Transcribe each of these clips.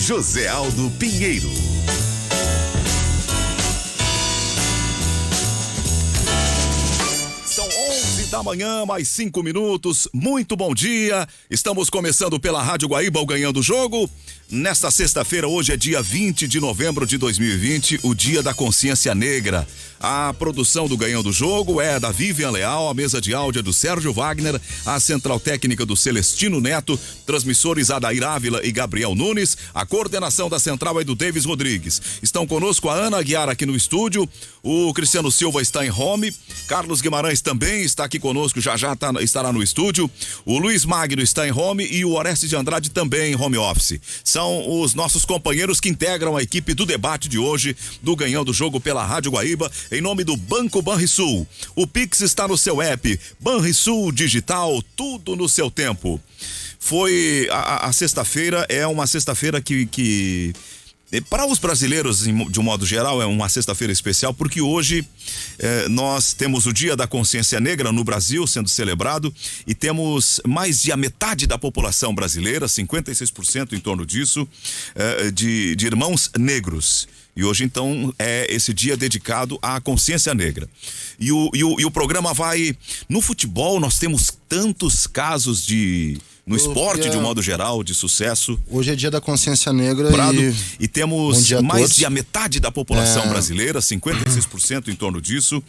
José Aldo Pinheiro. São 11 da manhã, mais 5 minutos. Muito bom dia. Estamos começando pela Rádio Guaíba, o Ganhando o Jogo. Nesta sexta-feira, hoje é dia 20 de novembro de 2020, o Dia da Consciência Negra. A produção do Ganhando o Jogo é da Vivian Leal, a mesa de áudio é do Sérgio Wagner, a central técnica do Celestino Neto, transmissores Adair Ávila e Gabriel Nunes, a coordenação da central é do Davis Rodrigues. Estão conosco a Ana Aguiar aqui no estúdio, o Cristiano Silva está em home, Carlos Guimarães também está aqui conosco, já estará no estúdio, o Luiz Magno está em home e o Orestes de Andrade também em home office. São os nossos companheiros que integram a equipe do debate de hoje do Ganhando o Jogo pela Rádio Guaíba, em nome do Banco Banrisul. O Pix está no seu app, Banrisul Digital, tudo no seu tempo. Foi a sexta-feira, é uma sexta-feira que para os brasileiros, de um modo geral, é uma sexta-feira especial, porque hoje nós temos o Dia da Consciência Negra no Brasil sendo celebrado e temos mais de a metade da população brasileira, 56% em torno disso, de irmãos negros. E hoje, então, é esse dia dedicado à consciência negra. E o programa vai... No futebol, nós temos tantos casos no esporte, de um modo geral, de sucesso. Hoje é dia da consciência negra e temos mais de a metade da população brasileira, 56% em torno disso,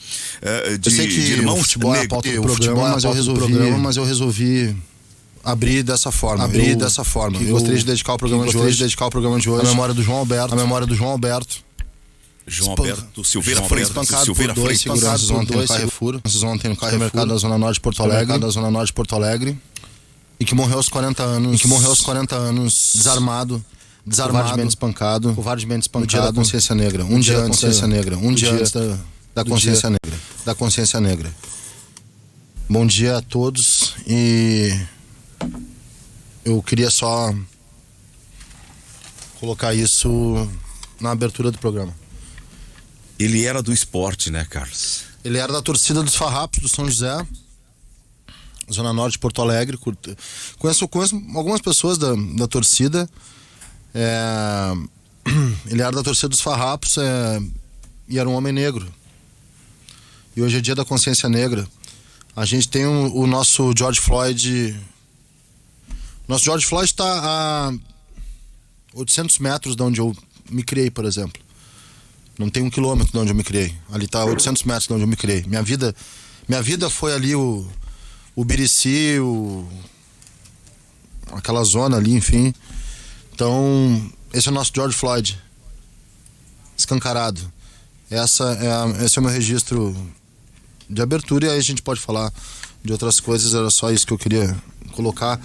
de irmãos negros. Mas eu resolvi abrir dessa forma. Eu gostaria de dedicar o programa de hoje à memória do João Alberto. João Alberto Silveira Freire. Espancado por dois seguranças ontem no Carrefour. Ontem no Mercado da Zona Norte de Porto Alegre. E que morreu aos 40 anos. Desarmado. Covardemente espancado. No dia da consciência negra. Um dia antes da consciência negra. Bom dia a todos e eu queria só colocar isso na abertura do programa. Ele era do esporte, né, Carlos? Ele era da torcida dos Farrapos do São José, Zona Norte de Porto Alegre. Conheço algumas pessoas da torcida. Ele era da torcida dos Farrapos e era um homem negro. E hoje é dia da consciência negra. A gente tem o nosso George Floyd. Nosso George Floyd está a 800 metros de onde eu me criei, por exemplo. Não tem 1 quilômetro de onde eu me criei. Ali está a 800 metros de onde eu me criei. Minha vida foi ali o Birici, aquela zona ali, enfim. Então, esse é o nosso George Floyd. Escancarado. Esse é o meu registro de abertura, e aí a gente pode falar de outras coisas. Era só isso que eu queria colocar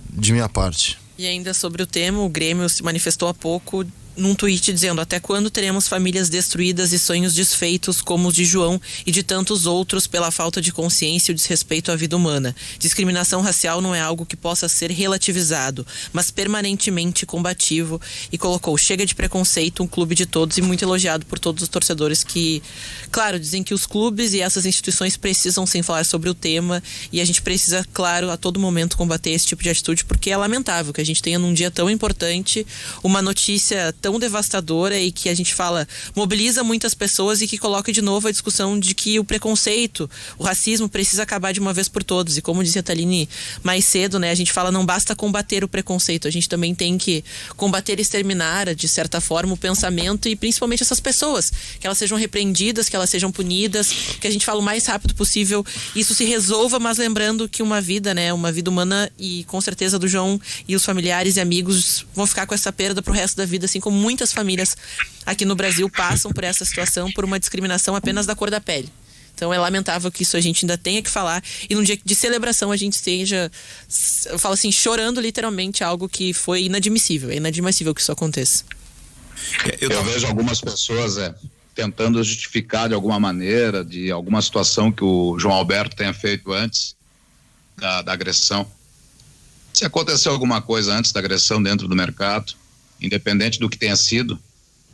de minha parte. E ainda sobre o tema, o Grêmio se manifestou há pouco num tweet dizendo: até quando teremos famílias destruídas e sonhos desfeitos como os de João e de tantos outros pela falta de consciência e o desrespeito à vida humana. Discriminação racial não é algo que possa ser relativizado, mas permanentemente combativo. E colocou: chega de preconceito, um clube de todos, e muito elogiado por todos os torcedores que, claro, dizem que os clubes e essas instituições precisam sim falar sobre o tema, e a gente precisa, claro, a todo momento combater esse tipo de atitude, porque é lamentável que a gente tenha num dia tão importante uma notícia tão devastadora e que a gente fala, mobiliza muitas pessoas e que coloca de novo a discussão de que o preconceito, o racismo precisa acabar de uma vez por todas. E como disse a Thaline mais cedo, né, a gente fala, não basta combater o preconceito, a gente também tem que combater e exterminar, de certa forma, o pensamento, e principalmente essas pessoas, que elas sejam repreendidas, que elas sejam punidas, que a gente fala o mais rápido possível, isso se resolva, mas lembrando que uma vida, né, uma vida humana, e com certeza do João e os familiares e amigos vão ficar com essa perda pro resto da vida, assim como muitas famílias aqui no Brasil passam por essa situação, por uma discriminação apenas da cor da pele. Então é lamentável que isso a gente ainda tenha que falar, e num dia de celebração a gente esteja, eu falo assim, chorando literalmente algo que foi inadmissível. É inadmissível que isso aconteça. Eu vejo algumas pessoas tentando justificar de alguma maneira, de alguma situação que o João Alberto tenha feito antes da agressão. Se aconteceu alguma coisa antes da agressão dentro do mercado, independente do que tenha sido,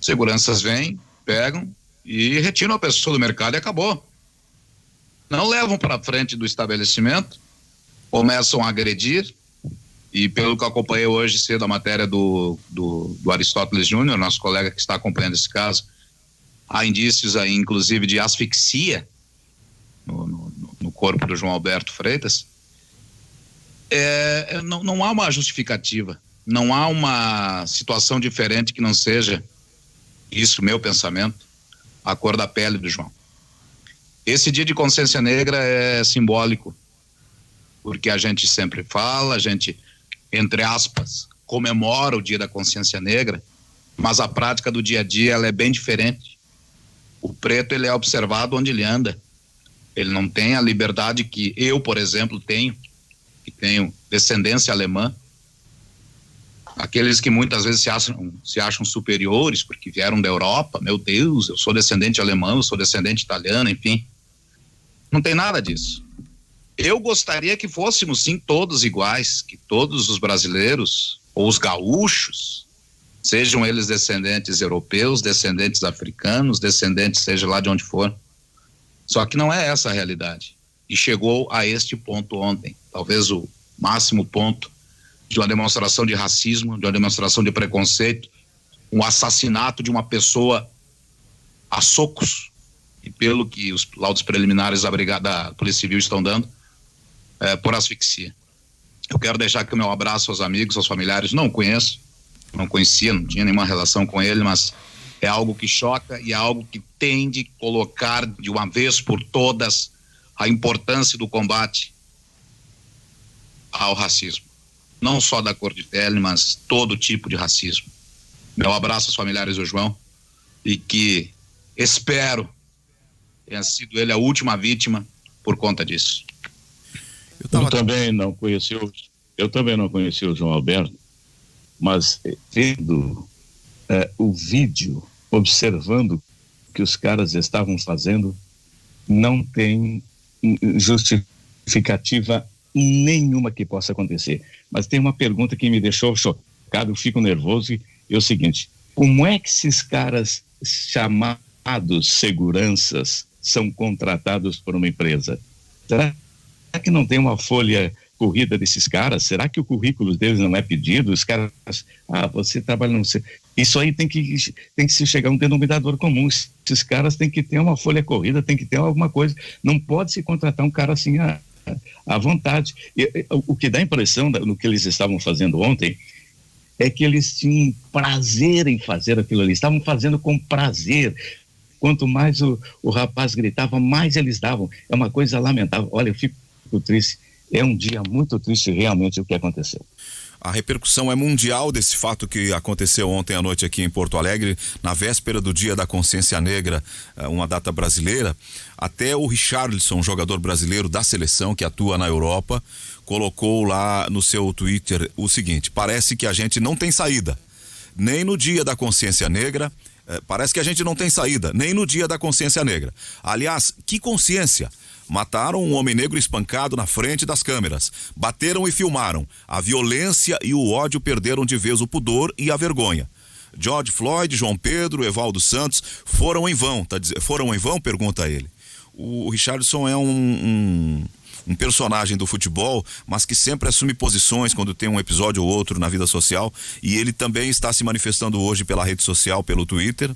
seguranças vêm, pegam e retiram a pessoa do mercado e acabou. Não levam para frente do estabelecimento, começam a agredir, E pelo que eu acompanhei hoje cedo a matéria do Aristóteles Júnior, nosso colega que está acompanhando esse caso, há indícios aí, inclusive, de asfixia no corpo do João Alberto Freitas. Não há uma justificativa, não há uma situação diferente que não seja, isso, meu pensamento, a cor da pele do João. Esse dia de consciência negra é simbólico, porque a gente sempre fala, a gente, entre aspas, comemora o dia da consciência negra, mas a prática do dia a dia ela é bem diferente. O preto, ele é observado onde ele anda. Ele não tem a liberdade que eu, por exemplo, tenho, que tenho descendência alemã. Aqueles que muitas vezes se acham superiores porque vieram da Europa, meu Deus, eu sou descendente alemão, eu sou descendente italiano, enfim. Não tem nada disso. Eu gostaria que fôssemos sim todos iguais, que todos os brasileiros, ou os gaúchos, sejam eles descendentes europeus, descendentes africanos, descendentes seja lá de onde for. Só que não é essa a realidade. E chegou a este ponto ontem, talvez o máximo ponto de uma demonstração de racismo, de uma demonstração de preconceito, um assassinato de uma pessoa a socos, e pelo que os laudos preliminares da Polícia Civil estão dando, por asfixia. Eu quero deixar aqui o meu abraço aos amigos, aos familiares, não conhecia, não tinha nenhuma relação com ele, mas é algo que choca e é algo que tem de colocar de uma vez por todas a importância do combate ao racismo. Não só da cor de pele, mas todo tipo de racismo. Meu abraço aos familiares do João e que espero tenha sido ele a última vítima por conta disso. Eu também não conheci o João Alberto, mas vendo o vídeo, observando o que os caras estavam fazendo, não tem justificativa nenhuma que possa acontecer. Mas tem uma pergunta que me deixou chocado, eu fico nervoso, e é o seguinte: como é que esses caras chamados seguranças são contratados por uma empresa? Será que não tem uma folha corrida desses caras? Será que o currículo deles não é pedido? Os caras, você trabalha no... Isso aí tem que se chegar a um denominador comum. Esses caras têm que ter uma folha corrida, tem que ter alguma coisa. Não pode se contratar um cara assim à vontade. O que dá a impressão no que eles estavam fazendo ontem é que eles tinham prazer em fazer aquilo ali, estavam fazendo com prazer. Quanto mais o rapaz gritava, mais eles davam. É uma coisa lamentável. Olha, eu fico triste. É um dia muito triste realmente o que aconteceu. A repercussão é mundial desse fato que aconteceu ontem à noite aqui em Porto Alegre, na véspera do Dia da Consciência Negra, uma data brasileira. Até o Richarlison, jogador brasileiro da seleção que atua na Europa, colocou lá no seu Twitter o seguinte: parece que a gente não tem saída, nem no Dia da Consciência Negra. Parece que a gente não tem saída, nem no Dia da Consciência Negra. Aliás, que consciência? Mataram um homem negro espancado na frente das câmeras. Bateram e filmaram. A violência e o ódio perderam de vez o pudor e a vergonha. George Floyd, João Pedro, Evaldo Santos foram em vão. Foram em vão? Pergunta ele. O Richarlison é um personagem do futebol, mas que sempre assume posições quando tem um episódio ou outro na vida social, e ele também está se manifestando hoje pela rede social, pelo Twitter,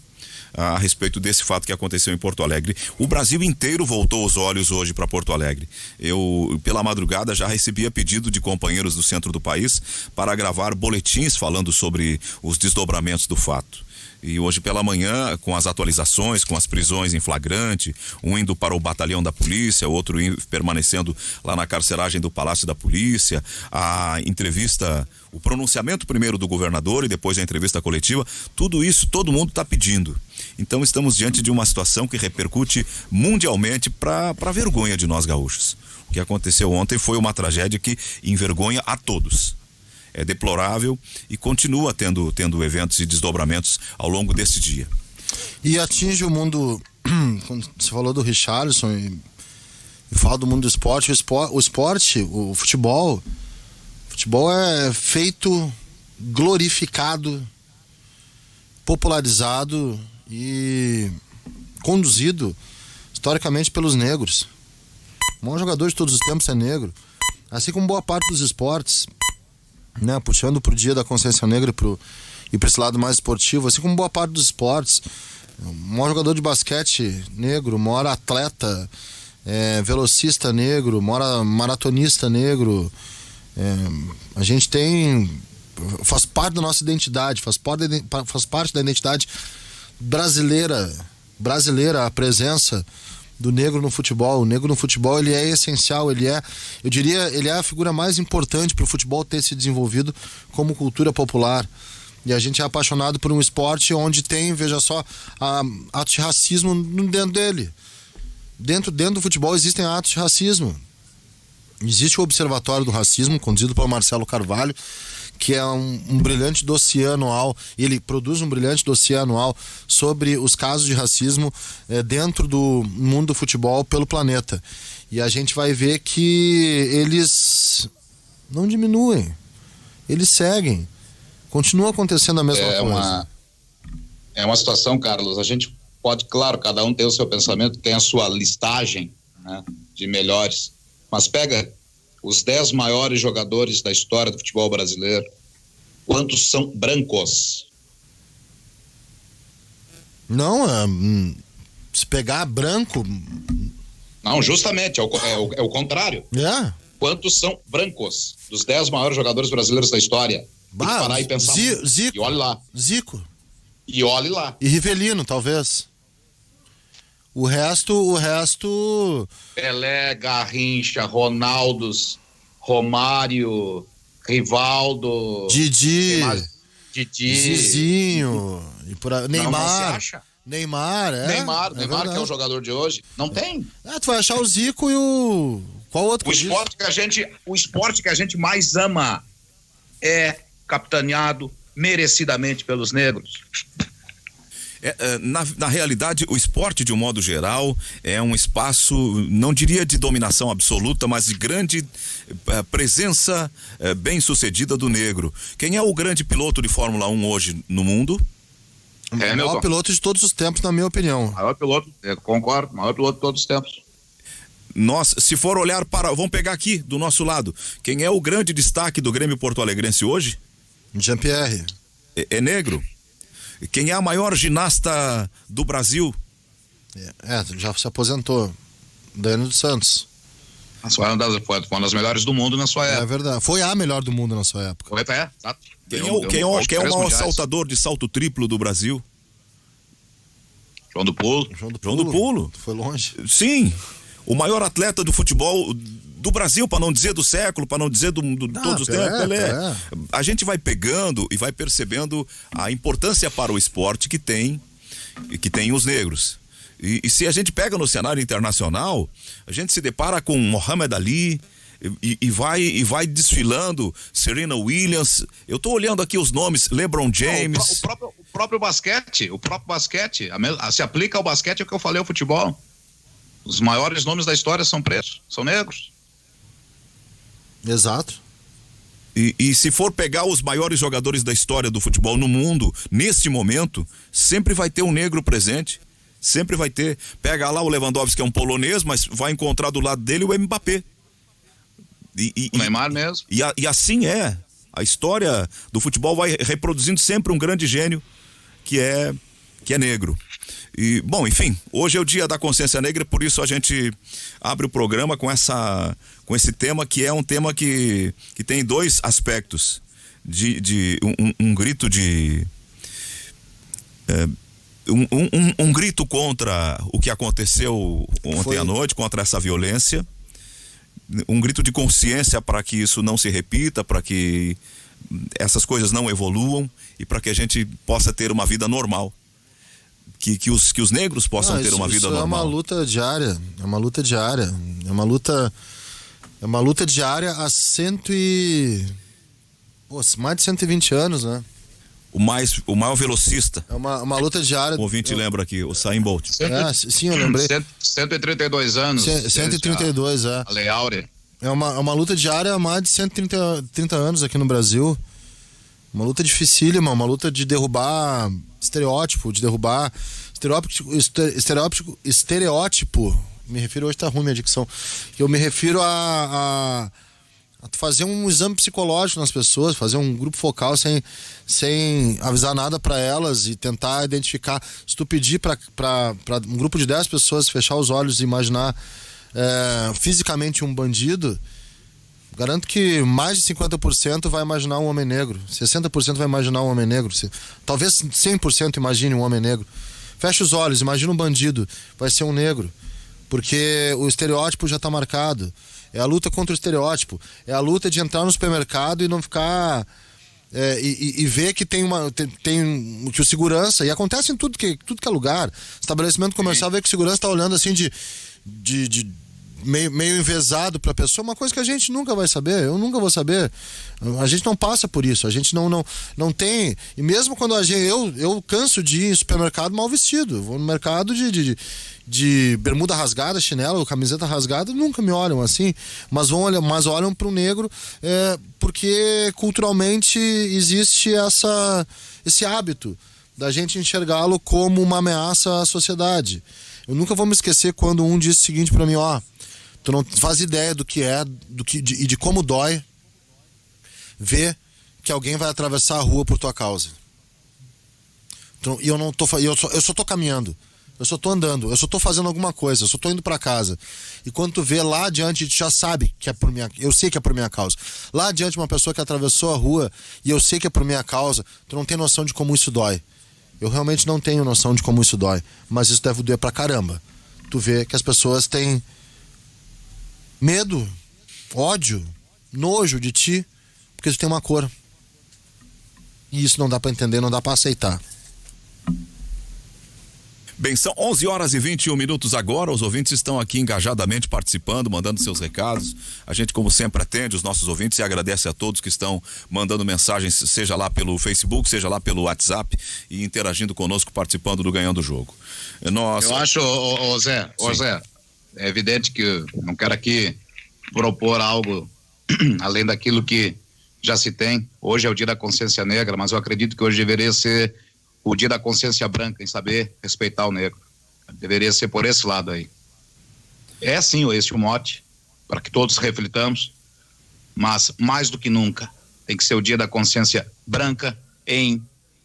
a respeito desse fato que aconteceu em Porto Alegre. O Brasil inteiro voltou os olhos hoje para Porto Alegre. Eu, pela madrugada, já recebia pedido de companheiros do centro do país para gravar boletins falando sobre os desdobramentos do fato. E hoje pela manhã, com as atualizações, com as prisões em flagrante, um indo para o batalhão da polícia, outro permanecendo lá na carceragem do Palácio da Polícia, a entrevista, o pronunciamento primeiro do governador e depois a entrevista coletiva, tudo isso todo mundo está pedindo. Então estamos diante de uma situação que repercute mundialmente para a vergonha de nós gaúchos. O que aconteceu ontem foi uma tragédia que envergonha a todos. É deplorável e continua tendo eventos e desdobramentos ao longo desse dia. E atinge o mundo, quando você falou do Richarlison e fala do mundo do esporte, o futebol é feito, glorificado, popularizado e conduzido historicamente pelos negros. O maior jogador de todos os tempos é negro, assim como boa parte dos esportes. né, puxando pro Dia da Consciência Negra e para esse lado mais esportivo, assim como boa parte dos esportes. O maior jogador de basquete negro, o maior atleta, velocista negro, o maior maratonista negro. A gente faz parte da nossa identidade, faz parte da identidade brasileira a presença do negro no futebol. O negro no futebol, ele é essencial, ele é a figura mais importante para o futebol ter se desenvolvido como cultura popular. E a gente é apaixonado por um esporte onde tem, veja só, atos de racismo dentro dele. Dentro do futebol existem atos de racismo. Existe o Observatório do Racismo, conduzido pelo Marcelo Carvalho, que é um brilhante dossiê anual. Ele produz um brilhante dossiê anual sobre os casos de racismo dentro do mundo do futebol pelo planeta. E a gente vai ver que eles não diminuem, eles seguem. Continua acontecendo a mesma coisa. É uma situação, Carlos, a gente pode, claro, cada um tem o seu pensamento, tem a sua listagem, né, de melhores, mas pega os 10 maiores jogadores da história do futebol brasileiro, quantos são brancos? Não, se pegar branco... Não, justamente, é o contrário. Quantos são brancos dos 10 maiores jogadores brasileiros da história? Tem que parar e pensar. Zico. E olhe lá. Zico. E olhe lá. E Rivelino, talvez. O resto... Pelé, Garrincha, Ronaldos, Romário, Rivaldo... Didi, Zizinho, e por aí, Neymar. Não se acha? Neymar, que é o jogador de hoje. Não tem. Tu vai achar o Zico e o... Qual outro? O esporte que a gente mais ama é capitaneado merecidamente pelos negros. Na realidade, o esporte, de um modo geral, é um espaço, não diria de dominação absoluta, mas de grande presença bem sucedida do negro. Quem é o grande piloto de Fórmula 1 hoje no mundo? O maior piloto de todos os tempos, na minha opinião. Maior piloto, concordo, maior piloto de todos os tempos. Nós, se for olhar vamos pegar aqui do nosso lado, quem é o grande destaque do Grêmio Porto Alegrense hoje? Jean-Pierre. É negro. Quem é a maior ginasta do Brasil? Já se aposentou. Daiane dos Santos. Foi uma das melhores do mundo na sua época. É verdade. Foi a melhor do mundo na sua época. Exato. Quem é o maior saltador de salto triplo do Brasil? João do Pulo. João do Pulo. Foi longe. Sim. O maior atleta do futebol do Brasil, para não dizer do século, para não dizer todos os tempos, Pelé. A gente vai pegando e vai percebendo a importância para o esporte que tem os negros. E se a gente pega no cenário internacional, a gente se depara com Muhammad Ali e vai desfilando, Serena Williams. Eu tô olhando aqui os nomes, LeBron James. O próprio basquete, se aplica ao basquete, é o que eu falei ao futebol. Os maiores nomes da história são pretos, são negros. Exato. E se for pegar os maiores jogadores da história do futebol no mundo, neste momento, sempre vai ter um negro presente. Sempre vai ter. Pega lá o Lewandowski, que é um polonês, mas vai encontrar do lado dele o Mbappé. O Neymar mesmo. E assim é. A história do futebol vai reproduzindo sempre um grande gênio que é negro. E, bom, enfim, hoje é o Dia da Consciência Negra, por isso a gente abre o programa com esse tema, que é um tema que tem dois aspectos. Um grito de... Um grito contra o que aconteceu ontem à noite, contra essa violência. Um grito de consciência para que isso não se repita, para que essas coisas não evoluam e para que a gente possa ter uma vida normal. Que os negros possam ter uma vida normal. É uma luta diária, é uma luta diária há mais de 120 anos, né? O maior velocista. É uma luta diária. O ouvinte lembra aqui, o Usain Bolt. Sim, eu lembrei. 132 anos. 132, A Lei Áurea. É uma luta diária há mais de 130 anos aqui no Brasil. Uma luta dificílima, uma luta de derrubar estereótipo, estereótipo. Me refiro, hoje tá ruim minha dicção. Eu me refiro fazer um exame psicológico nas pessoas, fazer um grupo focal sem avisar nada para elas e tentar identificar. Se tu pedir para um grupo de 10 pessoas fechar os olhos e imaginar fisicamente um bandido, garanto que mais de 50% vai imaginar um homem negro, 60% vai imaginar um homem negro, talvez 100% imagine um homem negro. Fecha os olhos, imagina um bandido, vai ser um negro, porque o estereótipo já está marcado. É a luta contra o estereótipo. É a luta de entrar no supermercado e não ficar... e ver que tem que o segurança... E acontece em tudo que é lugar. Estabelecimento comercial, vê que o segurança está olhando assim meio envezado para a pessoa. Uma coisa que a gente nunca vai saber. Eu nunca vou saber. A gente não passa por isso. A gente não tem... E mesmo quando eu canso de ir em supermercado mal vestido. Vou no mercado de bermuda rasgada, chinelo, camiseta rasgada, nunca me olham assim, mas olham para o negro, porque culturalmente existe esse hábito da gente enxergá-lo como uma ameaça à sociedade. Eu nunca vou me esquecer quando um disse o seguinte para mim: tu não faz ideia do que é e de como dói ver que alguém vai atravessar a rua por tua causa. E eu só tô caminhando. Eu só tô andando, eu só tô fazendo alguma coisa, eu só tô indo pra casa. E quando tu vê lá adiante, tu já sabe que é por minha... Eu sei que é por minha causa. Lá adiante, uma pessoa que atravessou a rua e eu sei que é por minha causa, tu não tem noção de como isso dói. Eu realmente não tenho noção de como isso dói. Mas isso deve doer pra caramba. Tu vê que as pessoas têm medo, ódio, nojo de ti, porque tu tem uma cor. E isso não dá pra entender, não dá pra aceitar. Bem, são 11h21 agora, os ouvintes estão aqui engajadamente participando, mandando seus recados. A gente, como sempre, atende os nossos ouvintes e agradece a todos que estão mandando mensagens, seja lá pelo Facebook, seja lá pelo WhatsApp, e interagindo conosco, participando do Ganhando o Jogo. Eu acho, Zé, é evidente que eu não quero aqui propor algo além daquilo que já se tem. Hoje é o Dia da Consciência Negra, mas eu acredito que hoje deveria ser o Dia da Consciência Branca, em saber respeitar o negro. Deveria ser por esse lado aí. É sim esse o mote, para que todos reflitamos, mas mais do que nunca tem que ser o Dia da Consciência Branca em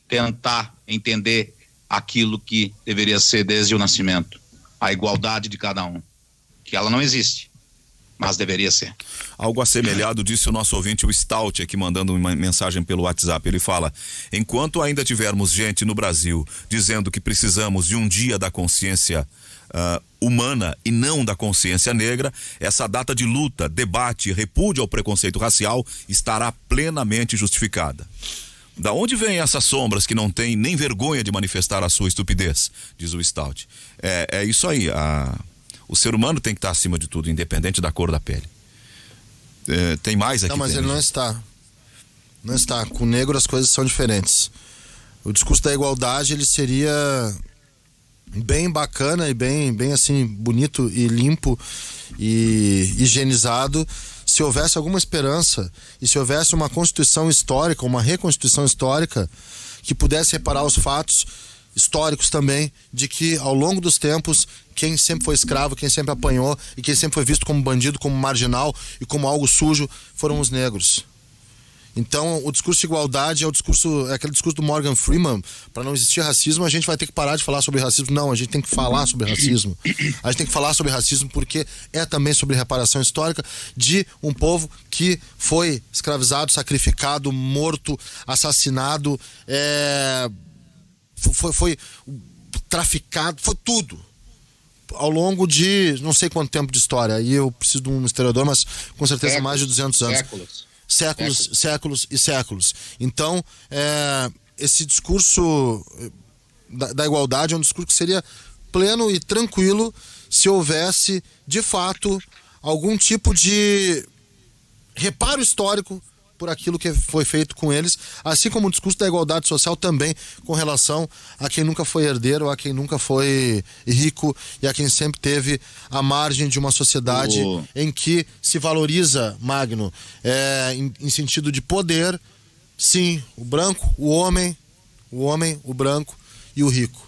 tentar entender aquilo que deveria ser desde o nascimento, a igualdade de cada um, que ela não existe, mas deveria ser. Algo assemelhado disse o nosso ouvinte, o Stout, aqui mandando uma mensagem pelo WhatsApp. Ele fala: enquanto ainda tivermos gente no Brasil dizendo que precisamos de um dia da consciência humana e não da consciência negra, essa data de luta, debate e repúdio ao preconceito racial estará plenamente justificada. Da onde vêm essas sombras que não têm nem vergonha de manifestar a sua estupidez? Diz o Stout. É isso aí, o ser humano tem que estar acima de tudo, independente da cor da pele. Tem mais aqui. Não, mas ele não está. Não está. Com o negro as coisas são diferentes. O discurso da igualdade, ele seria bem bacana e bem assim, bonito e limpo e higienizado se houvesse alguma esperança e se houvesse uma constituição histórica, uma reconstituição histórica que pudesse reparar os fatos históricos também, de que ao longo dos tempos, quem sempre foi escravo, quem sempre apanhou e quem sempre foi visto como bandido, como marginal e como algo sujo, foram os negros. Então, o discurso de igualdade é aquele discurso do Morgan Freeman: para não existir racismo, a gente vai ter que parar de falar sobre racismo. Não, a gente tem que falar sobre racismo. A gente tem que falar sobre racismo porque é também sobre reparação histórica de um povo que foi escravizado, sacrificado, morto, assassinado, foi traficado, foi tudo ao longo de não sei quanto tempo de história. Aí eu preciso de um historiador, mas com certeza mais de 200 anos. Séculos e séculos. Então, esse discurso da igualdade é um discurso que seria pleno e tranquilo se houvesse, de fato, algum tipo de reparo histórico por aquilo que foi feito com eles, assim como o discurso da igualdade social também com relação a quem nunca foi herdeiro, a quem nunca foi rico e a quem sempre teve à margem de uma sociedade em que se valoriza, Magno, em sentido de poder, sim, o branco, o homem, o branco e o rico.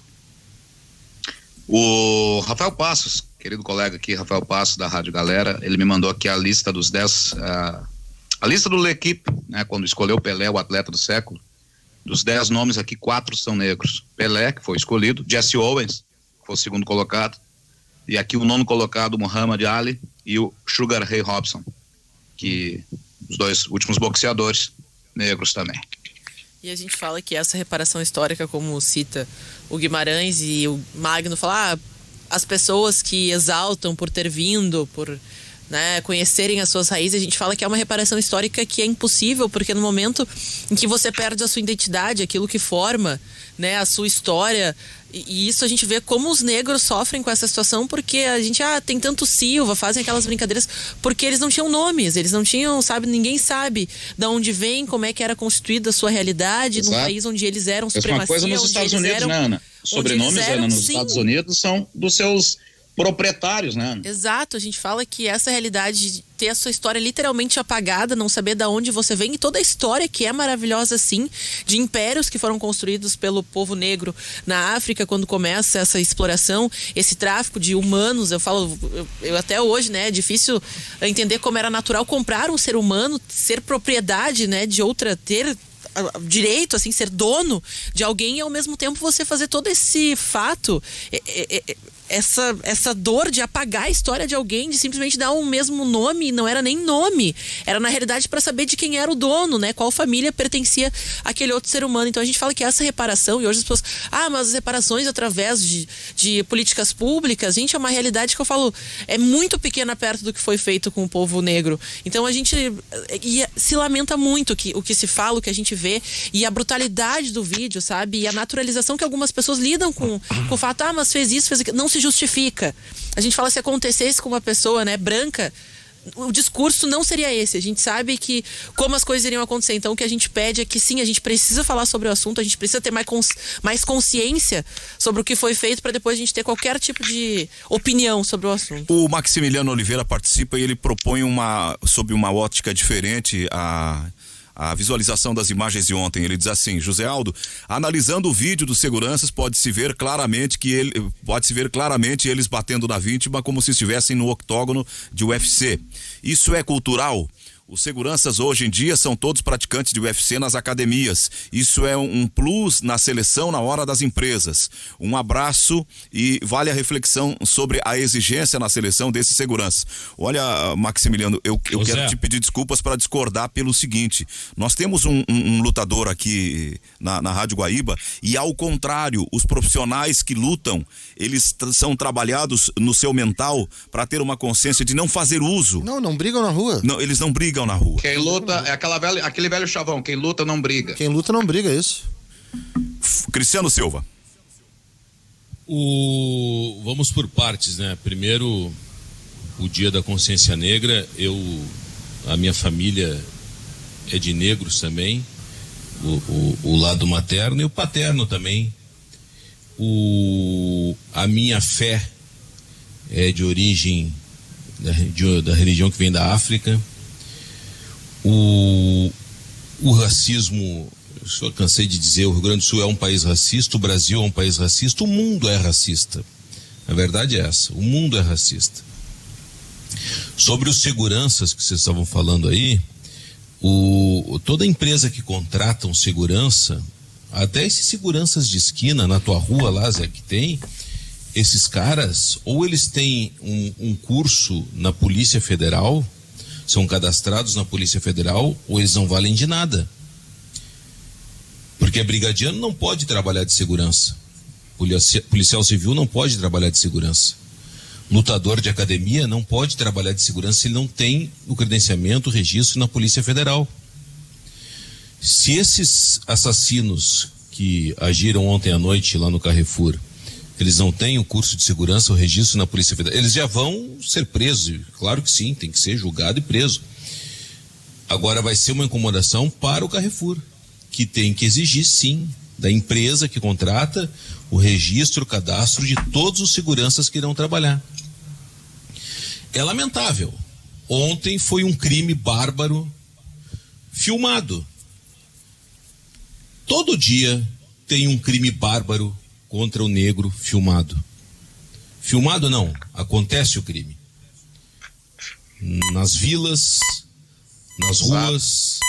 O Rafael Passos, querido colega aqui, Rafael Passos da Rádio Galera, ele me mandou aqui a lista dos 10 A lista do L'Equipe, né, quando escolheu Pelé, o atleta do século, dos 10 nomes aqui, 4 são negros. Pelé, que foi escolhido, Jesse Owens, que foi o segundo colocado, e aqui o 9º colocado, Muhammad Ali, e o Sugar Ray Robinson, que os 2 últimos boxeadores negros também. E a gente fala que essa reparação histórica, como cita o Guimarães e o Magno, fala as pessoas que exaltam por ter vindo, por, né, conhecerem as suas raízes, a gente fala que é uma reparação histórica que é impossível, porque no momento em que você perde a sua identidade, aquilo que forma, né, a sua história, e isso a gente vê como os negros sofrem com essa situação, porque a gente, tem tanto Silva, fazem aquelas brincadeiras, porque eles não tinham nomes, eles não tinham, sabe, ninguém sabe de onde vem, como é que era constituída a sua realidade. Exato. Num país onde eles eram supremacia. Mesma coisa nos Estados Unidos, né, Ana? Sobrenomes, Ana, nos Estados Unidos são dos seus proprietários, né? Exato, a gente fala que essa realidade de ter a sua história literalmente apagada, não saber de onde você vem, e toda a história que é maravilhosa, sim, de impérios que foram construídos pelo povo negro na África, quando começa essa exploração, esse tráfico de humanos. Eu falo, eu até hoje, né, é difícil entender como era natural comprar um ser humano, ser propriedade, né, de outra, ter direito, assim, ser dono de alguém, e ao mesmo tempo você fazer todo esse fato, essa dor de apagar a história de alguém, de simplesmente dar um mesmo nome, não era nem nome, era na realidade para saber de quem era o dono, né, qual família pertencia àquele outro ser humano. Então a gente fala que essa reparação, e hoje as pessoas, mas as reparações através de políticas públicas, gente, é uma realidade que eu falo, é muito pequena perto do que foi feito com o povo negro. Então a gente se lamenta muito o que se fala, o que a gente vê, e a brutalidade do vídeo, sabe, e a naturalização que algumas pessoas lidam com o fato, mas fez isso, fez aquilo, não se justifica. A gente fala, se acontecesse com uma pessoa, né, branca, o discurso não seria esse. A gente sabe que como as coisas iriam acontecer. Então o que a gente pede é que sim, a gente precisa falar sobre o assunto, a gente precisa ter mais consciência sobre o que foi feito, para depois a gente ter qualquer tipo de opinião sobre o assunto. O Maximiliano Oliveira participa e ele propõe sob uma ótica diferente a visualização das imagens de ontem. Ele diz assim: José Aldo, analisando o vídeo dos seguranças, pode-se ver claramente eles batendo na vítima como se estivessem no octógono de UFC. Isso é cultural? Os seguranças hoje em dia são todos praticantes de UFC nas academias. Isso é um plus na seleção na hora das empresas. Um abraço e vale a reflexão sobre a exigência na seleção desses seguranças. Olha, Maximiliano, eu quero te pedir desculpas para discordar pelo seguinte: nós temos um lutador aqui na Rádio Guaíba, e ao contrário, os profissionais que lutam, eles são trabalhados no seu mental para ter uma consciência de não fazer uso. Não brigam na rua. Não, eles não brigam na rua. Quem luta é aquele velho chavão, quem luta não briga. Quem luta não briga, é isso. Cristiano Silva. Vamos por partes, né? Primeiro, o Dia da Consciência Negra. A minha família é de negros também, o lado materno e o paterno também. A minha fé é de origem da religião que vem da África. O racismo, eu só cansei de dizer, o Rio Grande do Sul é um país racista, o Brasil é um país racista, o mundo é racista. A verdade é essa, o mundo é racista. Sobre os seguranças que vocês estavam falando aí, toda empresa que contrata um segurança, até esses seguranças de esquina na tua rua lá, Zé, que tem, esses caras, ou eles têm um curso na Polícia Federal, são cadastrados na Polícia Federal, ou eles não valem de nada. Porque brigadiano não pode trabalhar de segurança. Policial civil não pode trabalhar de segurança. Lutador de academia não pode trabalhar de segurança se ele não tem o credenciamento, o registro na Polícia Federal. Se esses assassinos que agiram ontem à noite lá no Carrefour, eles não têm o curso de segurança, o registro na Polícia Federal, eles já vão ser presos, claro que sim, tem que ser julgado e preso. Agora vai ser uma incomodação para o Carrefour, que tem que exigir sim, da empresa que contrata, o registro, o cadastro de todos os seguranças que irão trabalhar. É lamentável. Ontem foi um crime bárbaro filmado. Todo dia tem um crime bárbaro contra o negro filmado. Filmado não, acontece o crime. Nas vilas, nas ruas,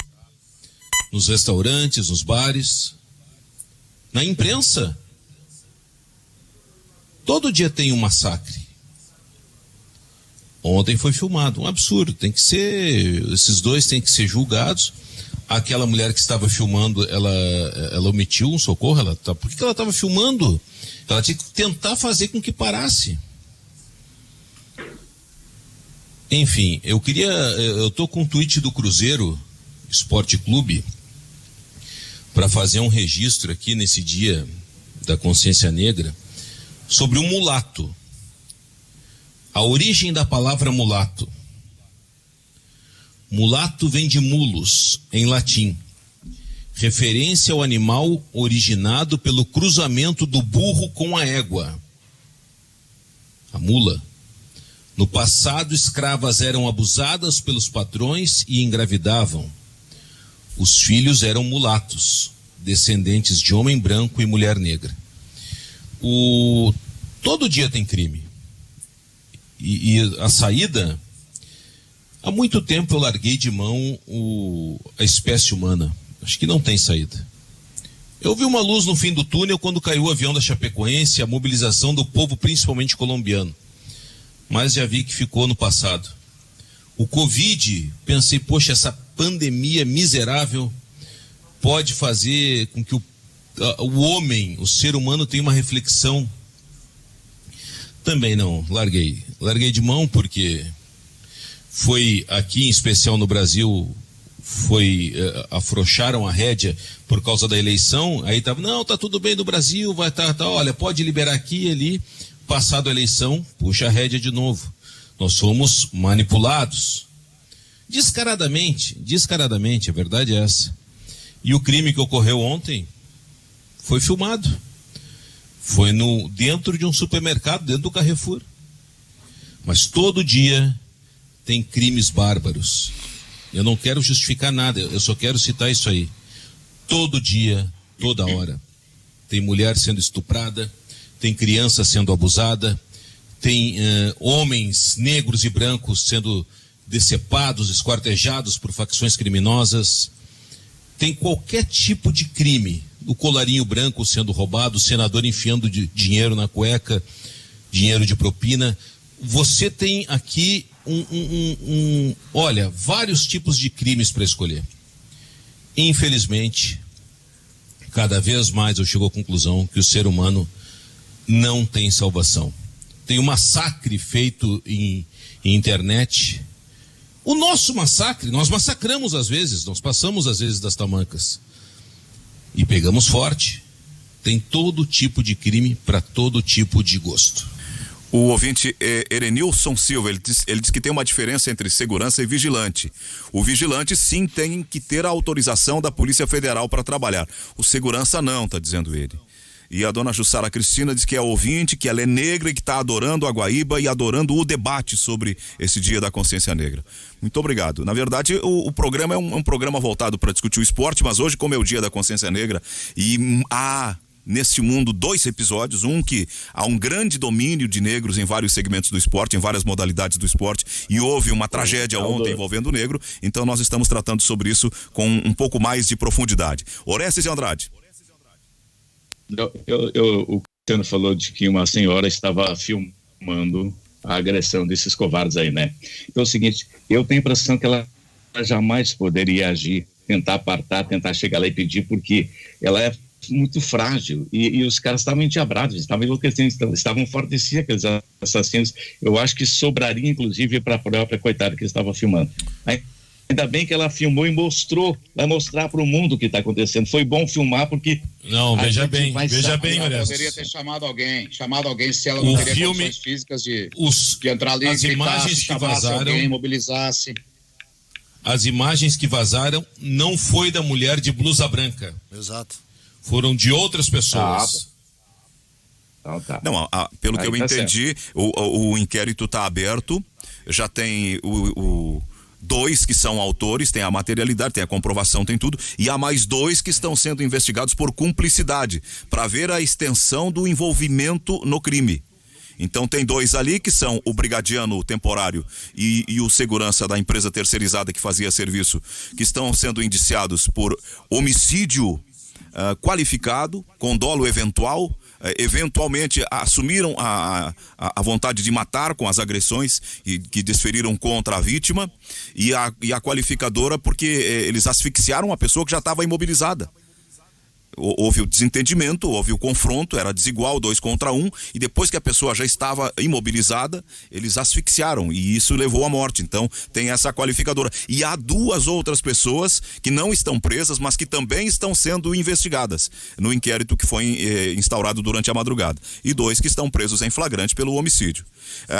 nos restaurantes, nos bares, na imprensa. Todo dia tem um massacre. Ontem foi filmado, um absurdo. Esses dois têm que ser julgados. Aquela mulher que estava filmando, ela omitiu um socorro. Por que ela estava filmando? Ela tinha que tentar fazer com que parasse. Enfim, eu tô com um tweet do Cruzeiro Esporte Clube para fazer um registro aqui nesse dia da consciência negra sobre o mulato. A origem da palavra mulato. Mulato vem de mulus, em latim, referência ao animal originado pelo cruzamento do burro com a égua, a mula. No passado, escravas eram abusadas pelos patrões e engravidavam. Os filhos eram mulatos, descendentes de homem branco e mulher negra. Todo dia tem crime. E a saída... Há muito tempo eu larguei de mão a espécie humana. Acho que não tem saída. Eu vi uma luz no fim do túnel quando caiu o avião da Chapecoense, a mobilização do povo, principalmente colombiano. Mas já vi que ficou no passado. O Covid, pensei, poxa, essa pandemia miserável pode fazer com que o homem, o ser humano, tenha uma reflexão. Também não, larguei. Larguei de mão porque... Foi aqui, em especial no Brasil, afrouxaram a rédea por causa da eleição, aí tá tudo bem no Brasil, olha, pode liberar aqui e ali, passado a eleição, puxa a rédea de novo. Nós somos manipulados. Descaradamente, a verdade é essa. E o crime que ocorreu ontem foi filmado. Foi dentro de um supermercado, dentro do Carrefour. Mas todo dia... tem crimes bárbaros. Eu não quero justificar nada, eu só quero citar isso aí. Todo dia, toda hora. Tem mulher sendo estuprada, tem criança sendo abusada, tem homens negros e brancos sendo decepados, esquartejados por facções criminosas. Tem qualquer tipo de crime. O colarinho branco sendo roubado, o senador enfiando dinheiro na cueca, dinheiro de propina. Você tem aqui vários tipos de crimes para escolher. Infelizmente, cada vez mais eu chego à conclusão que o ser humano não tem salvação. Tem um massacre feito em internet. O nosso massacre, nós massacramos às vezes, nós passamos às vezes das tamancas. E pegamos forte. Tem todo tipo de crime para todo tipo de gosto. O ouvinte Erenilson Silva, ele diz que tem uma diferença entre segurança e vigilante. O vigilante sim tem que ter a autorização da Polícia Federal para trabalhar. O segurança não, tá dizendo ele. E a dona Jussara Cristina diz que é ouvinte, que ela é negra e que está adorando a Guaíba e adorando o debate sobre esse Dia da Consciência Negra. Muito obrigado. Na verdade, o programa é um programa voltado para discutir o esporte, mas hoje, como é o Dia da Consciência Negra, e neste mundo 2 episódios, que há um grande domínio de negros em vários segmentos do esporte, em várias modalidades do esporte, e houve uma tragédia ontem envolvendo o negro, então nós estamos tratando sobre isso com um pouco mais de profundidade. Orestes de Andrade. O Cristiano falou de que uma senhora estava filmando a agressão desses covardes aí, né? Então é o seguinte, eu tenho a impressão que ela jamais poderia agir, tentar apartar, tentar chegar lá e pedir, porque ela é muito frágil, e os caras estavam endiabrados, estavam enlouquecendo, estavam fortes sim, aqueles assassinos. Eu acho que sobraria inclusive para a própria coitada que estava filmando. Ainda bem que ela filmou e mostrou, vai mostrar para o mundo o que está acontecendo. Foi bom filmar porque... Não, veja bem, ela poderia ter chamado alguém se ela não teria condições físicas de entrar ali, as imagens que vazaram, alguém, mobilizasse. As imagens que vazaram não foi da mulher de blusa branca. Exato. Foram de outras pessoas. Tá. Não, pelo que eu entendi, o inquérito está aberto, já tem o 2 que são autores, tem a materialidade, tem a comprovação, tem tudo, e há mais 2 que estão sendo investigados por cumplicidade, para ver a extensão do envolvimento no crime. Então tem 2 ali que são o brigadiano temporário e o segurança da empresa terceirizada que fazia serviço, que estão sendo indiciados por homicídio qualificado, com dolo eventual. Eventualmente assumiram a vontade de matar com as agressões que desferiram contra a vítima, e a qualificadora porque eles asfixiaram uma pessoa que já estava imobilizada. Houve o desentendimento, houve o confronto, era desigual, 2 contra 1, e depois que a pessoa já estava imobilizada, eles asfixiaram, e isso levou à morte. Então tem essa qualificadora. E há 2 outras pessoas que não estão presas, mas que também estão sendo investigadas no inquérito que foi instaurado durante a madrugada, e 2 que estão presos em flagrante pelo homicídio.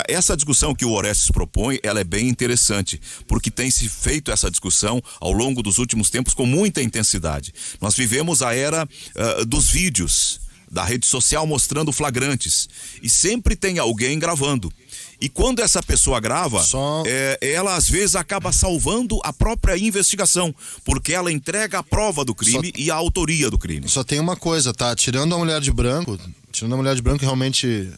Essa discussão que o Orestes propõe, ela é bem interessante, porque tem se feito essa discussão ao longo dos últimos tempos com muita intensidade. Nós vivemos a era dos vídeos, da rede social mostrando flagrantes, e sempre tem alguém gravando. E quando essa pessoa grava, ela às vezes acaba salvando a própria investigação, porque ela entrega a prova do crime e a autoria do crime. Só tem uma coisa, tá? Tirando a mulher de branco realmente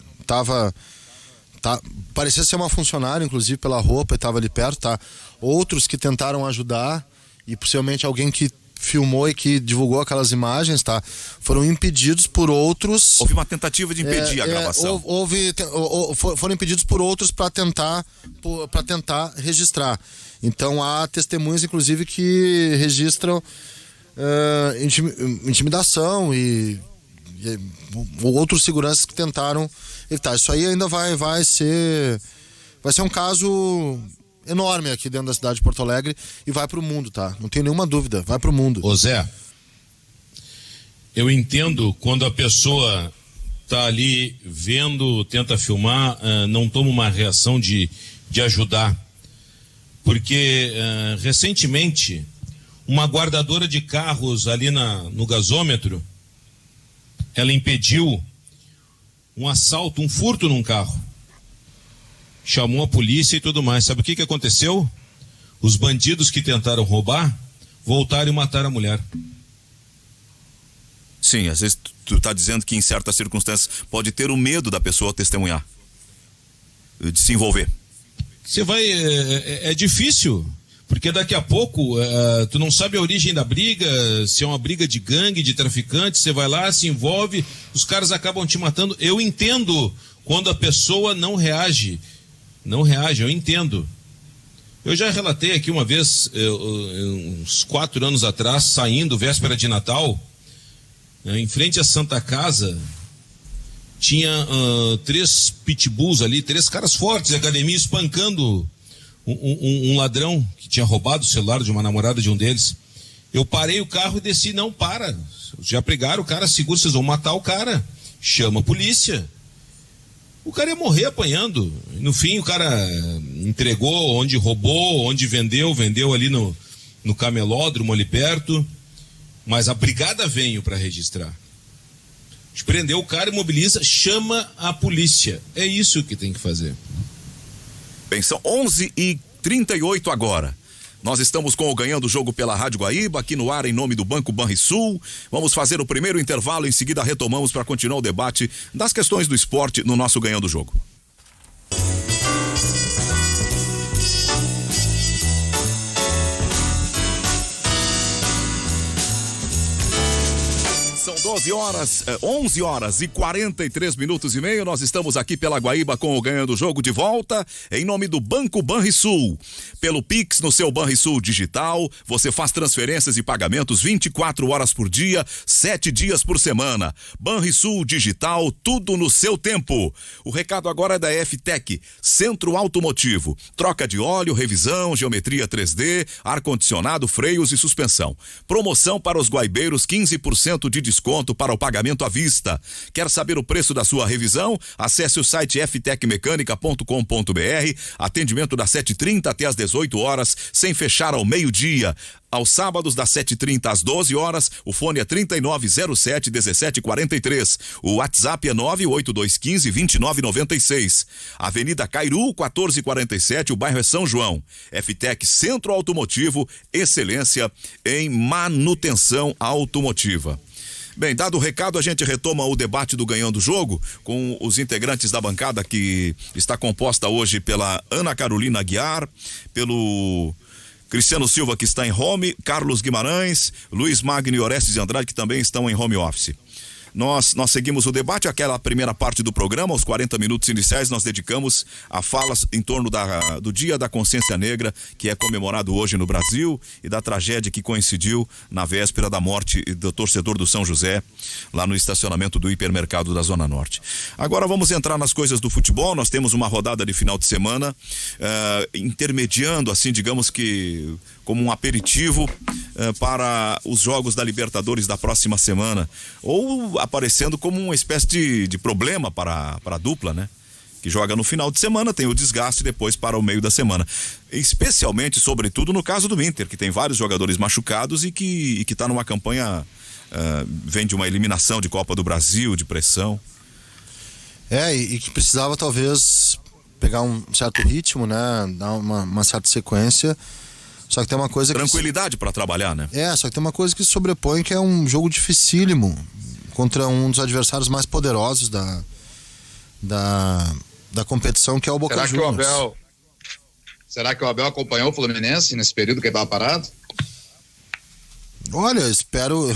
parecia ser uma funcionária, inclusive pela roupa, e estava ali perto, tá? Outros que tentaram ajudar, e possivelmente alguém que filmou e que divulgou aquelas imagens, tá? Foram impedidos por outros. Houve uma tentativa de impedir a gravação. Foram impedidos por outros para tentar registrar. Então há testemunhas, inclusive, que registram intimidação e outros seguranças que tentaram evitar. Isso aí ainda vai ser um caso enorme aqui dentro da cidade de Porto Alegre, e vai pro mundo, tá? Não tenho nenhuma dúvida, vai pro mundo. Ô Zé, eu entendo quando a pessoa tá ali vendo, tenta filmar, não toma uma reação de ajudar, porque recentemente uma guardadora de carros ali no gasômetro, ela impediu um assalto, um furto num carro. Chamou a polícia e tudo mais. Sabe o que aconteceu? Os bandidos que tentaram roubar voltaram e mataram a mulher. Sim, às vezes tu está dizendo que em certas circunstâncias pode ter o medo da pessoa testemunhar, de se envolver. Você vai... É difícil, porque daqui a pouco tu não sabe a origem da briga, se é uma briga de gangue, de traficante, você vai lá, se envolve, os caras acabam te matando. Eu entendo quando a pessoa não reage, eu entendo. Eu já relatei aqui uma vez, uns 4 anos atrás, saindo, véspera de Natal, em frente à Santa Casa, tinha 3 pitbulls ali, 3 caras fortes de academia espancando um ladrão que tinha roubado o celular de uma namorada de um deles. Eu parei o carro e desci. Não, para, já pregaram o cara, seguro, vocês vão matar o cara, chama a polícia. O cara ia morrer apanhando. No fim, o cara entregou onde roubou, onde vendeu ali no camelódromo ali perto. Mas a brigada veio para registrar. Prendeu o cara, imobiliza, chama a polícia. É isso que tem que fazer. Bem, são 11h38 agora. Nós estamos com o Ganhando o Jogo pela Rádio Guaíba, aqui no ar em nome do Banco Banrisul. Vamos fazer o primeiro intervalo, em seguida retomamos para continuar o debate das questões do esporte no nosso Ganhando o Jogo. São 11 horas e 43 minutos e meio. Nós estamos aqui pela Guaíba com o Ganhando o Jogo de volta, em nome do Banco Banrisul. Pelo Pix no seu Banrisul digital, você faz transferências e pagamentos 24 horas por dia, 7 dias por semana. Banrisul digital, tudo no seu tempo. O recado agora é da FTEC, Centro Automotivo. Troca de óleo, revisão, geometria 3D, ar-condicionado, freios e suspensão. Promoção para os guaibeiros, 15% de desconto para o pagamento à vista. Quer saber o preço da sua revisão? Acesse o site ftecmecanica.com.br. Atendimento das 7h30 até às 18 horas, sem fechar ao meio-dia. Aos sábados, das 7h30 às 12 horas, o fone é 3907-1743. O WhatsApp é 98215-2996. Avenida Cairu, 1447, o bairro é São João. FTEC Centro Automotivo, excelência em manutenção automotiva. Bem, dado o recado, a gente retoma o debate do Ganhando o Jogo com os integrantes da bancada que está composta hoje pela Ana Carolina Aguiar, pelo Cristiano Silva, que está em home, Carlos Guimarães, Luiz Magno e Orestes de Andrade, que também estão em home office. Nós seguimos o debate, aquela primeira parte do programa, os 40 minutos iniciais nós dedicamos a falas em torno do Dia da Consciência Negra, que é comemorado hoje no Brasil, e da tragédia que coincidiu na véspera da morte do torcedor do São José, lá no estacionamento do hipermercado da Zona Norte. Agora vamos entrar nas coisas do futebol. Nós temos uma rodada de final de semana, intermediando, assim, digamos que como um aperitivo para os jogos da Libertadores da próxima semana, ou aparecendo como uma espécie de problema para a dupla, né? Que joga no final de semana, tem o desgaste depois para o meio da semana. Especialmente, sobretudo, no caso do Inter, que tem vários jogadores machucados e que está numa campanha, vem de uma eliminação de Copa do Brasil, de pressão. E que precisava talvez pegar um certo ritmo, né? Dar uma certa sequência. Só que tem uma coisa tranquilidade para trabalhar, né? Só que tem uma coisa que se sobrepõe, que é um jogo dificílimo contra um dos adversários mais poderosos da competição, que é o Boca Juniors. Será que o Abel acompanhou o Fluminense nesse período que ele estava parado? Olha, espero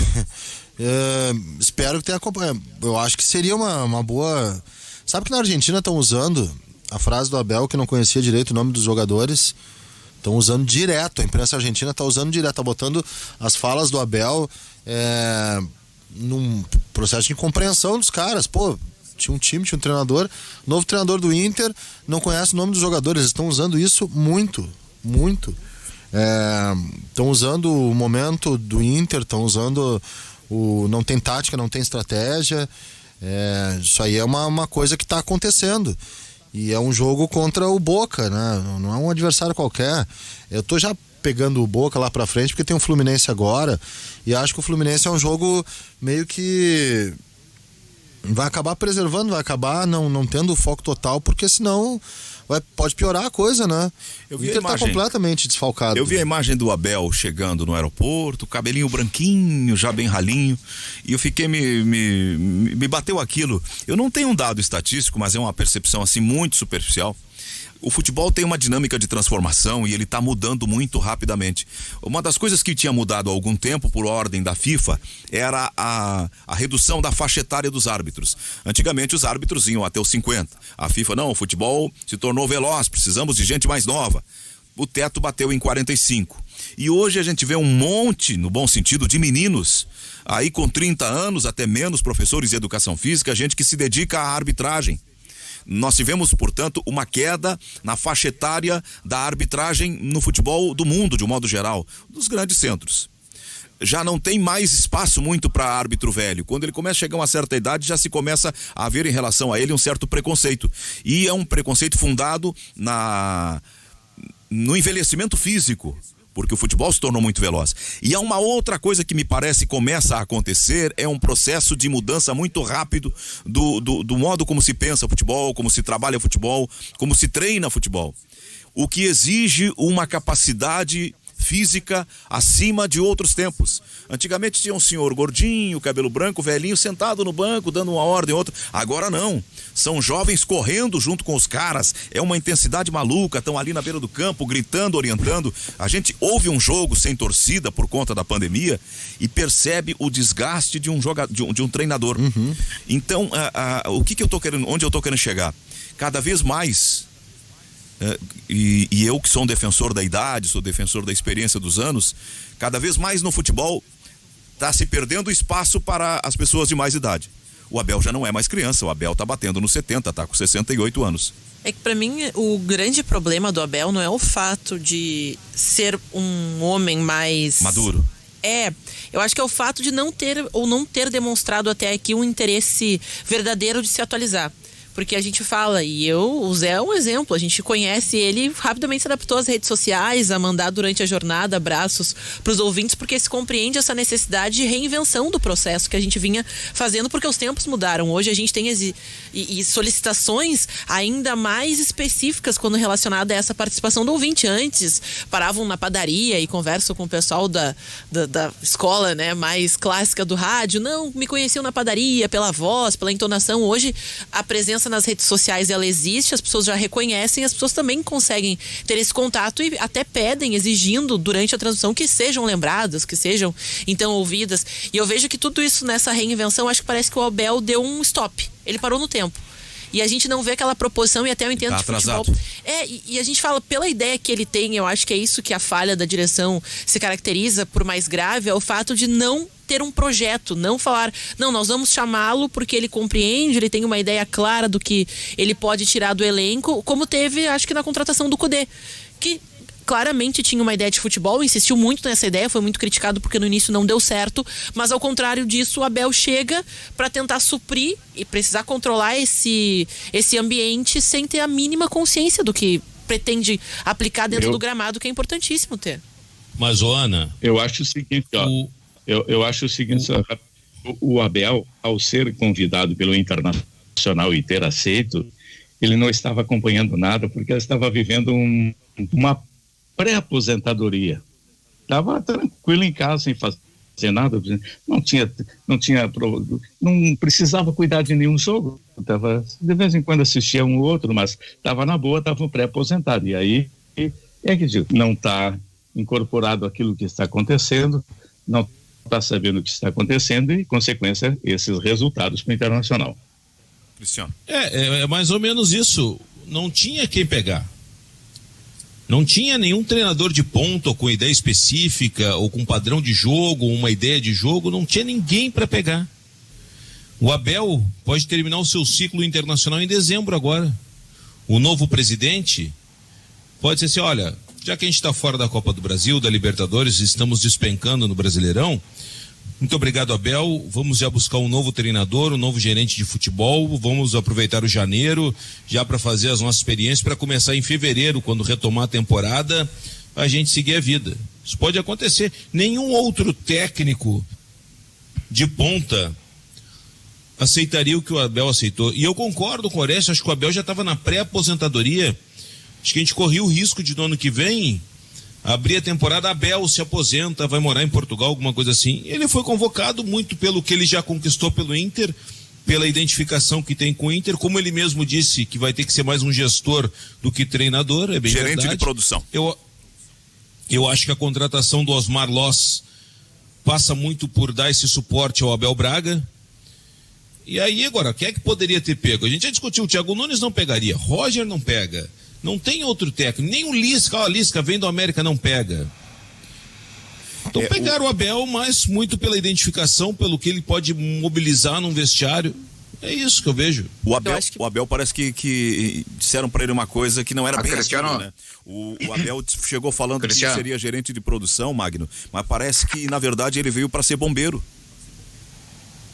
que tenha acompanhado. Eu acho que seria uma boa... Sabe que na Argentina estão usando a frase do Abel, que não conhecia direito o nome dos jogadores. Estão usando direto, a imprensa argentina está usando direto, está botando as falas do Abel num processo de compreensão dos caras. Pô, tinha um time, tinha um treinador, novo treinador do Inter, não conhece o nome dos jogadores. Eles estão usando isso muito, muito. Estão usando o momento do Inter, estão usando não tem tática, não tem estratégia. Isso aí é uma coisa que está acontecendo. E é um jogo contra o Boca, né? Não é um adversário qualquer. Eu tô já pegando o Boca lá pra frente, porque tem o Fluminense agora, e acho que o Fluminense é um jogo meio que vai acabar preservando, vai acabar não tendo foco total, porque senão pode piorar a coisa, né? Eu vi o Inter tá completamente desfalcado. Eu vi a imagem do Abel chegando no aeroporto, cabelinho branquinho, já bem ralinho, e eu fiquei, me bateu aquilo. Eu não tenho um dado estatístico, mas é uma percepção assim muito superficial. O futebol tem uma dinâmica de transformação e ele está mudando muito rapidamente. Uma das coisas que tinha mudado há algum tempo por ordem da FIFA era a redução da faixa etária dos árbitros. Antigamente os árbitros iam até os 50. A FIFA, não, o futebol se tornou veloz, precisamos de gente mais nova. O teto bateu em 45. E hoje a gente vê um monte, no bom sentido, de meninos, aí com 30 anos, até menos, professores de educação física, gente que se dedica à arbitragem. Nós tivemos, portanto, uma queda na faixa etária da arbitragem no futebol do mundo, de um modo geral, dos grandes centros. Já não tem mais espaço muito para árbitro velho. Quando ele começa a chegar a uma certa idade, já se começa a haver em relação a ele um certo preconceito. E é um preconceito fundado no envelhecimento físico, porque o futebol se tornou muito veloz. E há uma outra coisa que me parece começa a acontecer, é um processo de mudança muito rápido do modo como se pensa futebol, como se trabalha futebol, como se treina futebol. O que exige uma capacidade física acima de outros tempos. Antigamente tinha um senhor gordinho, cabelo branco, velhinho, sentado no banco, dando uma ordem, outra. Agora não. São jovens correndo junto com os caras. É uma intensidade maluca. Estão ali na beira do campo, gritando, orientando. A gente ouve um jogo sem torcida por conta da pandemia e percebe o desgaste de um jogador, de um treinador. Uhum. Então, onde eu tô querendo chegar? Cada vez mais. E eu que sou um defensor da idade, sou defensor da experiência dos anos, cada vez mais no futebol está se perdendo espaço para as pessoas de mais idade. O Abel já não é mais criança, o Abel está batendo nos 70, está com 68 anos. É que para mim o grande problema do Abel não é o fato de ser um homem mais maduro. Eu acho que é o fato de não ter demonstrado até aqui um interesse verdadeiro de se atualizar. Porque a gente fala, e o Zé é um exemplo, a gente conhece ele, rapidamente se adaptou às redes sociais, a mandar durante a jornada abraços para os ouvintes, porque se compreende essa necessidade de reinvenção do processo que a gente vinha fazendo, porque os tempos mudaram. Hoje a gente tem e solicitações ainda mais específicas quando relacionada a essa participação do ouvinte. Antes, paravam na padaria e conversam com o pessoal da escola, né, mais clássica do rádio. Não, me conheciam na padaria, pela voz, pela entonação. Hoje, a presença nas redes sociais, ela existe, as pessoas já reconhecem, as pessoas também conseguem ter esse contato e até pedem, exigindo durante a transmissão que sejam lembradas, que sejam então ouvidas. E eu vejo que tudo isso nessa reinvenção, acho que parece que o Abel deu um stop. Ele parou no tempo. E a gente não vê aquela proposição, e até eu entendo de futebol. E a gente fala, pela ideia que ele tem, eu acho que é isso que a falha da direção se caracteriza por mais grave, é o fato de não ter um projeto, não falar, não, nós vamos chamá-lo porque ele compreende, ele tem uma ideia clara do que ele pode tirar do elenco, como teve, acho que na contratação do Kudê, que claramente tinha uma ideia de futebol, insistiu muito nessa ideia, foi muito criticado porque no início não deu certo, mas ao contrário disso, o Abel chega para tentar suprir e precisar controlar esse ambiente sem ter a mínima consciência do que pretende aplicar dentro do gramado, que é importantíssimo ter. Mas, Ana, eu acho o seguinte, eu acho o seguinte, o Abel, ao ser convidado pelo Internacional e ter aceito, ele não estava acompanhando nada, porque ele estava vivendo uma pré-aposentadoria. Estava tranquilo em casa, sem fazer nada, não precisava cuidar de nenhum jogo. De vez em quando assistia um ou outro, mas estava na boa, estava pré-aposentado. E aí é que não está incorporado aquilo que está acontecendo, não está sabendo o que está acontecendo e, consequência, esses resultados para o Internacional. Cristiano. É mais ou menos isso. Não tinha quem pegar. Não tinha nenhum treinador de ponta ou com ideia específica ou com padrão de jogo, uma ideia de jogo, não tinha ninguém para pegar. O Abel pode terminar o seu ciclo internacional em dezembro agora. O novo presidente pode ser assim, olha, já que a gente está fora da Copa do Brasil, da Libertadores, estamos despencando no Brasileirão, muito obrigado, Abel, vamos já buscar um novo treinador, um novo gerente de futebol, vamos aproveitar o janeiro já para fazer as nossas experiências, para começar em fevereiro, quando retomar a temporada, a gente seguir a vida. Isso pode acontecer. Nenhum outro técnico de ponta aceitaria o que o Abel aceitou. E eu concordo com o Orestes, acho que o Abel já estava na pré-aposentadoria. Acho que a gente corria o risco de no ano que vem abrir a temporada, Abel se aposenta, vai morar em Portugal, alguma coisa assim. Ele foi convocado muito pelo que ele já conquistou pelo Inter, pela identificação que tem com o Inter, como ele mesmo disse que vai ter que ser mais um gestor do que treinador, é bem gerente verdade. De produção. Eu acho que a contratação do Osmar Loss passa muito por dar esse suporte ao Abel Braga. E aí agora, quem é que poderia ter pego? A gente já discutiu, o Thiago Nunes não pegaria, Roger não pega. Não tem outro técnico, nem o Lisca, Lisca vem do América, não pega. Então pegaram o Abel, mas muito pela identificação, pelo que ele pode mobilizar num vestiário. É isso que eu vejo. O Abel parece que disseram para ele uma coisa que não era bem Cristiano, assim, né? O Abel chegou falando que seria gerente de produção, Magno, mas parece que na verdade ele veio para ser bombeiro.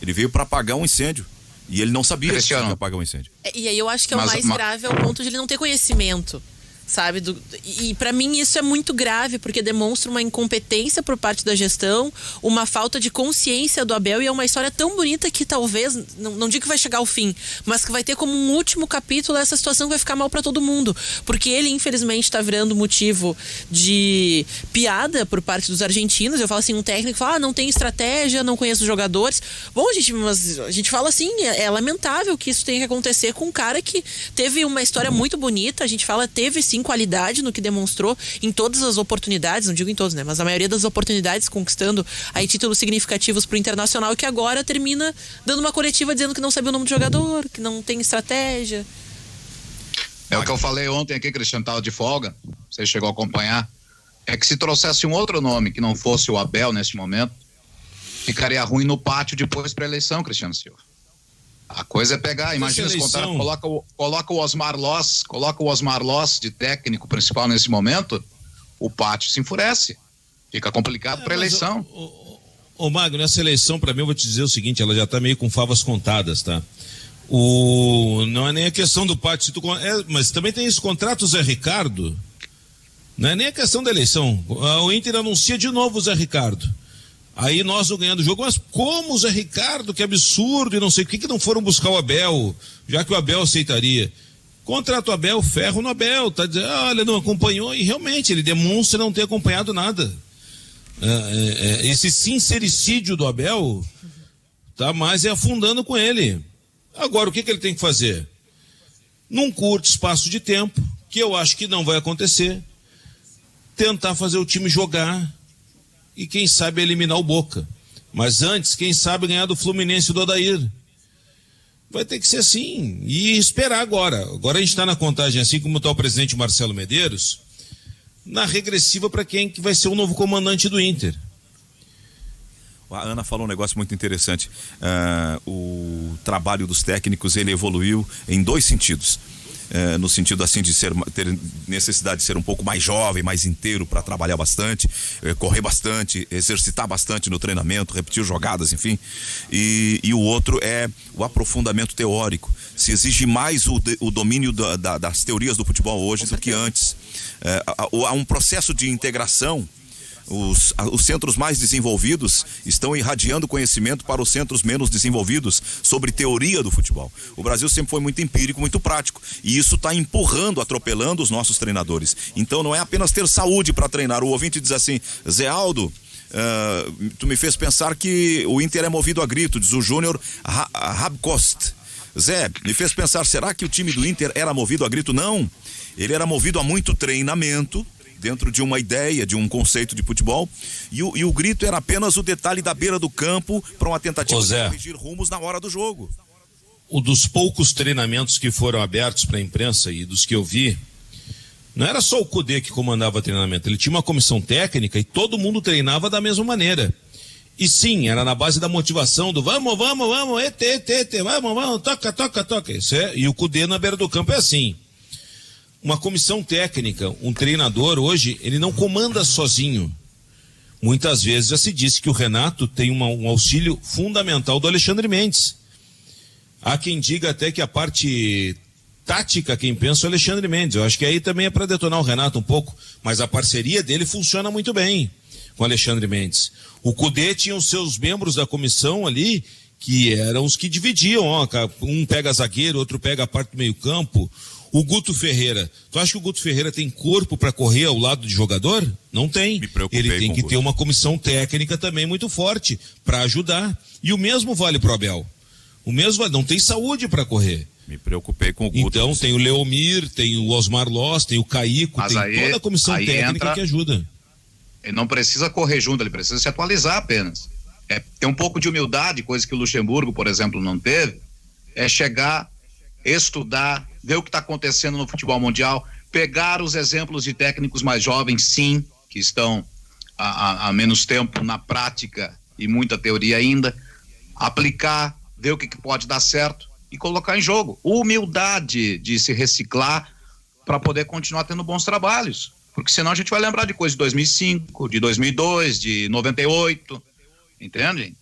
Ele veio para apagar um incêndio. E ele não sabia que ia apagar um incêndio. E aí eu acho que é o mais grave ao ponto de ele não ter conhecimento, sabe? E para mim isso é muito grave, porque demonstra uma incompetência por parte da gestão, uma falta de consciência do Abel, e é uma história tão bonita que talvez, não digo que vai chegar ao fim, mas que vai ter como um último capítulo essa situação que vai ficar mal para todo mundo, porque ele infelizmente está virando motivo de piada por parte dos argentinos. Eu falo assim, um técnico fala, não tem estratégia, não conheço os jogadores. Bom, gente, mas a gente fala assim, é lamentável que isso tenha que acontecer com um cara que teve uma história muito bonita, a gente fala, teve sim qualidade no que demonstrou em todas as oportunidades, não digo em todas, né, mas a maioria das oportunidades, conquistando aí títulos significativos pro Internacional, e que agora termina dando uma coletiva dizendo que não sabia o nome do jogador, que não tem estratégia. É o que eu falei ontem aqui, Cristiano, tava de folga, você chegou a acompanhar, é que se trouxesse um outro nome que não fosse o Abel nesse momento, ficaria ruim no pátio depois para a eleição, Cristiano Silva. A coisa é pegar, imagina se coloca o Osmar Loss de técnico principal nesse momento, o pátio se enfurece, fica complicado para a eleição. Magno, essa eleição para mim eu vou te dizer o seguinte, ela já está meio com favas contadas, tá? Não é nem a questão do pátio, mas também tem esse contrato Zé Ricardo. Não é nem a questão da eleição. O Inter anuncia de novo o Zé Ricardo. Aí nós não ganhando o jogo, mas como o Zé Ricardo, que absurdo, e não sei o que não foram buscar o Abel, já que o Abel aceitaria. Contrato Abel, ferro no Abel, tá dizendo, olha, não acompanhou, e realmente ele demonstra não ter acompanhado nada. Esse sincericídio do Abel tá mais afundando com ele. Agora, o que ele tem que fazer? Num curto espaço de tempo, que eu acho que não vai acontecer, tentar fazer o time jogar e quem sabe eliminar o Boca. Mas antes, quem sabe ganhar do Fluminense do Odair. Vai ter que ser assim e esperar agora. Agora a gente está na contagem, assim como está o presidente Marcelo Medeiros, na regressiva para quem que vai ser o novo comandante do Inter. A Ana falou um negócio muito interessante. O trabalho dos técnicos, ele evoluiu em dois sentidos. No sentido assim de ter necessidade de ser um pouco mais jovem, mais inteiro para trabalhar bastante, correr bastante, exercitar bastante no treinamento, repetir jogadas, enfim. E o outro é o aprofundamento teórico. Se exige mais o domínio das teorias do futebol hoje do que antes. Há um processo de integração. Os centros mais desenvolvidos estão irradiando conhecimento para os centros menos desenvolvidos sobre teoria do futebol. O Brasil sempre foi muito empírico, muito prático, e isso está empurrando, atropelando os nossos treinadores. Então não é apenas ter saúde para treinar. O ouvinte diz assim: Zé Aldo, tu me fez pensar que o Inter é movido a grito, diz o Júnior Rabkost. Zé, me fez pensar, será que o time do Inter era movido a grito? Não, ele era movido a muito treinamento, dentro de uma ideia, de um conceito de futebol, e o grito era apenas o detalhe da beira do campo para uma tentativa de corrigir rumos na hora do jogo. O dos poucos treinamentos que foram abertos para a imprensa e dos que eu vi, não era só o Cudê que comandava o treinamento, ele tinha uma comissão técnica e todo mundo treinava da mesma maneira. E sim, era na base da motivação do vamos, vamos, toca. E o Cudê na beira do campo é assim. Uma comissão técnica, um treinador hoje, ele não comanda sozinho. Muitas vezes já se disse que o Renato tem um auxílio fundamental do Alexandre Mendes. Há quem diga até que a parte tática, quem pensa é o Alexandre Mendes. Eu acho que aí também é para detonar o Renato um pouco, mas a parceria dele funciona muito bem com o Alexandre Mendes. O Cudê tinha os seus membros da comissão ali, que eram os que dividiam, um pega zagueiro, outro pega a parte do meio campo. O Guto Ferreira, tu acha que o Guto Ferreira tem corpo para correr ao lado de jogador? Não tem. Ele tem que ter uma comissão técnica também muito forte para ajudar. E o mesmo vale pro Abel. O mesmo vale, não tem saúde para correr. Me preocupei com o Guto. Então tem o Leomir, tem o Osmar Loss, tem o Caico, tem toda a comissão técnica que ajuda. Ele não precisa correr junto, ele precisa se atualizar apenas. Ter um pouco de humildade, coisa que o Luxemburgo, por exemplo, não teve, é chegar, estudar, ver o que está acontecendo no futebol mundial, pegar os exemplos de técnicos mais jovens, sim, que estão há menos tempo na prática e muita teoria ainda, aplicar, ver o que pode dar certo e colocar em jogo. Humildade de se reciclar para poder continuar tendo bons trabalhos, porque senão a gente vai lembrar de coisas de 2005, de 2002, de 98, entende?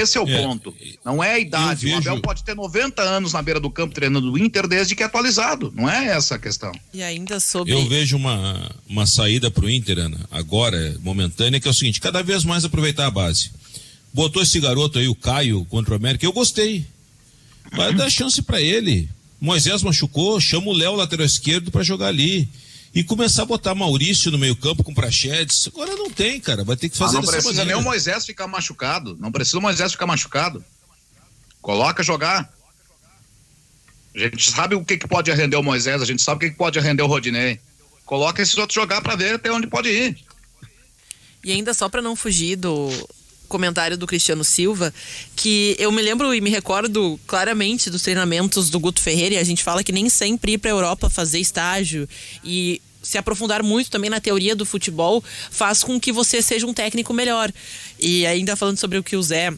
Esse é o ponto. Não é a idade. O Abel pode ter 90 anos na beira do campo treinando o Inter desde que é atualizado. Não é essa a questão. E ainda sobre... Eu vejo uma saída pro Inter, Ana, agora, momentânea, que é o seguinte: cada vez mais aproveitar a base. Botou esse garoto aí, o Caio, contra o América, eu gostei. Vai dar chance para ele. Moisés machucou, chama o Léo, lateral esquerdo, para jogar ali. E começar a botar Maurício no meio campo com Praxedes. Agora não tem, cara. Vai ter que fazer dessa maneira. Não precisa nem o Moisés ficar machucado. Não precisa o Moisés ficar machucado. Coloca jogar. A gente sabe o que pode render o Moisés, a gente sabe o que pode render o Rodinei. Coloca esses outros jogar para ver até onde pode ir. E ainda só para não fugir do comentário do Cristiano Silva, que eu me lembro e me recordo claramente dos treinamentos do Guto Ferreira, e a gente fala que nem sempre ir para a Europa fazer estágio e se aprofundar muito também na teoria do futebol faz com que você seja um técnico melhor. E ainda falando sobre o que o Zé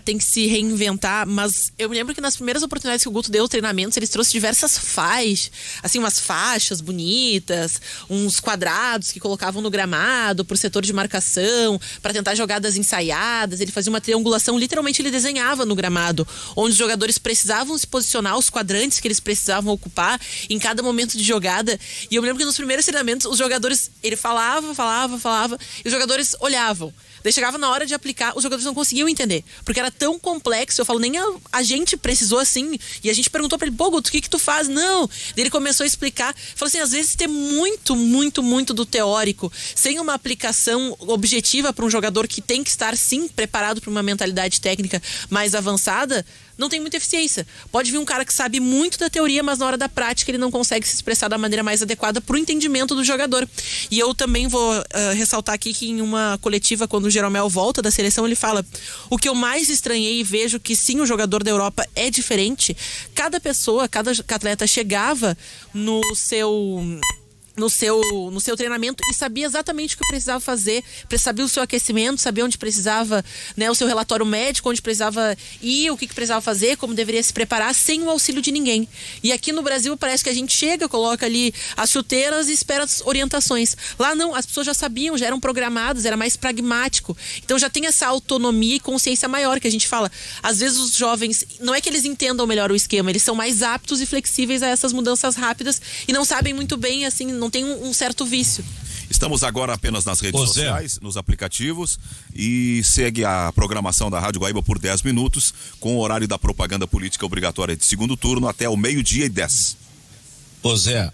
tem que se reinventar, mas eu me lembro que nas primeiras oportunidades que o Guto deu treinamentos, eles trouxeram diversas faixas, assim, umas faixas bonitas, uns quadrados que colocavam no gramado por setor de marcação, para tentar jogadas ensaiadas. Ele fazia uma triangulação, literalmente ele desenhava no gramado, onde os jogadores precisavam se posicionar, os quadrantes que eles precisavam ocupar em cada momento de jogada. E eu me lembro que nos primeiros treinamentos, os jogadores, ele falava, e os jogadores olhavam. Daí chegava na hora de aplicar, os jogadores não conseguiam entender, porque era tão complexo. Eu falo, nem a gente precisou assim. E a gente perguntou pra ele, pô, Guto, o que tu faz? Não. Daí ele começou a explicar. Falou assim, às vezes ter muito do teórico, sem uma aplicação objetiva para um jogador que tem que estar, sim, preparado para uma mentalidade técnica mais avançada, não tem muita eficiência. Pode vir um cara que sabe muito da teoria, mas na hora da prática ele não consegue se expressar da maneira mais adequada pro entendimento do jogador. E eu também vou ressaltar aqui que em uma coletiva, quando o Jeromel volta da seleção, ele fala: o que eu mais estranhei e vejo que sim, o jogador da Europa é diferente. Cada pessoa, cada atleta chegava no seu treinamento e sabia exatamente o que precisava fazer, sabia o seu aquecimento, sabia onde precisava, né, o seu relatório médico, onde precisava ir, o que precisava fazer, como deveria se preparar, sem o auxílio de ninguém. E aqui no Brasil parece que a gente chega, coloca ali as chuteiras e espera as orientações. Lá não, as pessoas já sabiam, já eram programadas, era mais pragmático. Então já tem essa autonomia e consciência maior que a gente fala. Às vezes os jovens, não é que eles entendam melhor o esquema, eles são mais aptos e flexíveis a essas mudanças rápidas e não sabem muito bem, assim, não tem um certo vício. Estamos agora apenas nas redes sociais, nos aplicativos, e segue a programação da Rádio Guaíba por 10 minutos, com o horário da propaganda política obrigatória de segundo turno até o 12:10. Ô Zé,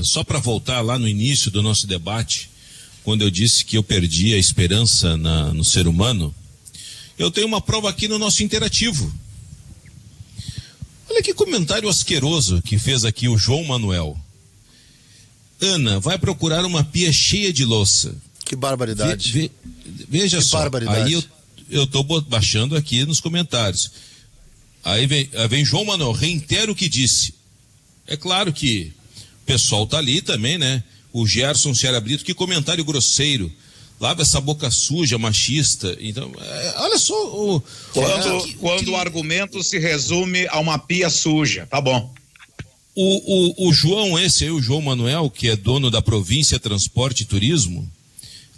só para voltar lá no início do nosso debate, quando eu disse que eu perdi a esperança no ser humano, eu tenho uma prova aqui no nosso interativo. Olha que comentário asqueroso que fez aqui o João Manuel. Ana, vai procurar uma pia cheia de louça. Que barbaridade. Veja que só, barbaridade. aí eu tô baixando aqui nos comentários. Aí vem João Manuel, reitero o que disse. É claro que o pessoal tá ali também, né? O Gerson Sierra Brito, que comentário grosseiro. Lava essa boca suja, machista. Então, olha só. Quando o argumento se resume a uma pia suja, tá bom. O João, esse aí, o João Manuel, que é dono da Província Transporte e Turismo,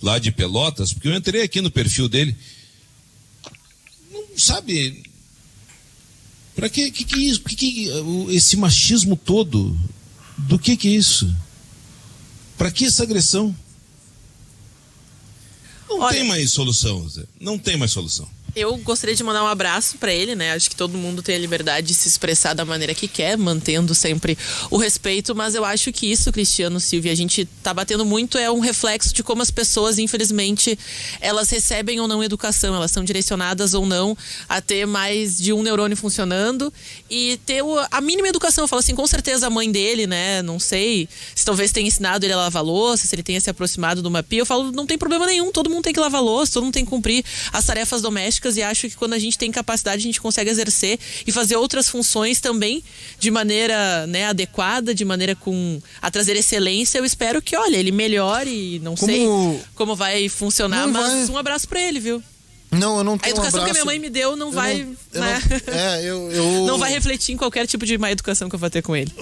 lá de Pelotas, porque eu entrei aqui no perfil dele, não sabe, pra que isso? Esse machismo todo, do que é isso? Pra que essa agressão? Não tem mais solução, Zé. Não tem mais solução. Eu gostaria de mandar um abraço pra ele, né? Acho que todo mundo tem a liberdade de se expressar da maneira que quer, mantendo sempre o respeito, mas eu acho que isso, Cristiano, Silvia, a gente tá batendo muito, é um reflexo de como as pessoas, infelizmente, elas recebem ou não educação, elas são direcionadas ou não a ter mais de um neurônio funcionando e ter a mínima educação. Eu falo assim, com certeza a mãe dele, né? Não sei se talvez tenha ensinado ele a lavar louça, se ele tenha se aproximado de uma pia. Eu falo, não tem problema nenhum, todo mundo tem que lavar louça, todo mundo tem que cumprir as tarefas domésticas. E acho que quando a gente tem capacidade, a gente consegue exercer e fazer outras funções também de maneira, né, adequada, de maneira a trazer excelência. Eu espero que, olha, ele melhore, não sei como vai funcionar, mas um abraço pra ele, viu? Não, eu não tenho a educação que a minha mãe me deu não vai, não vai refletir em qualquer tipo de má educação que eu vou ter com ele.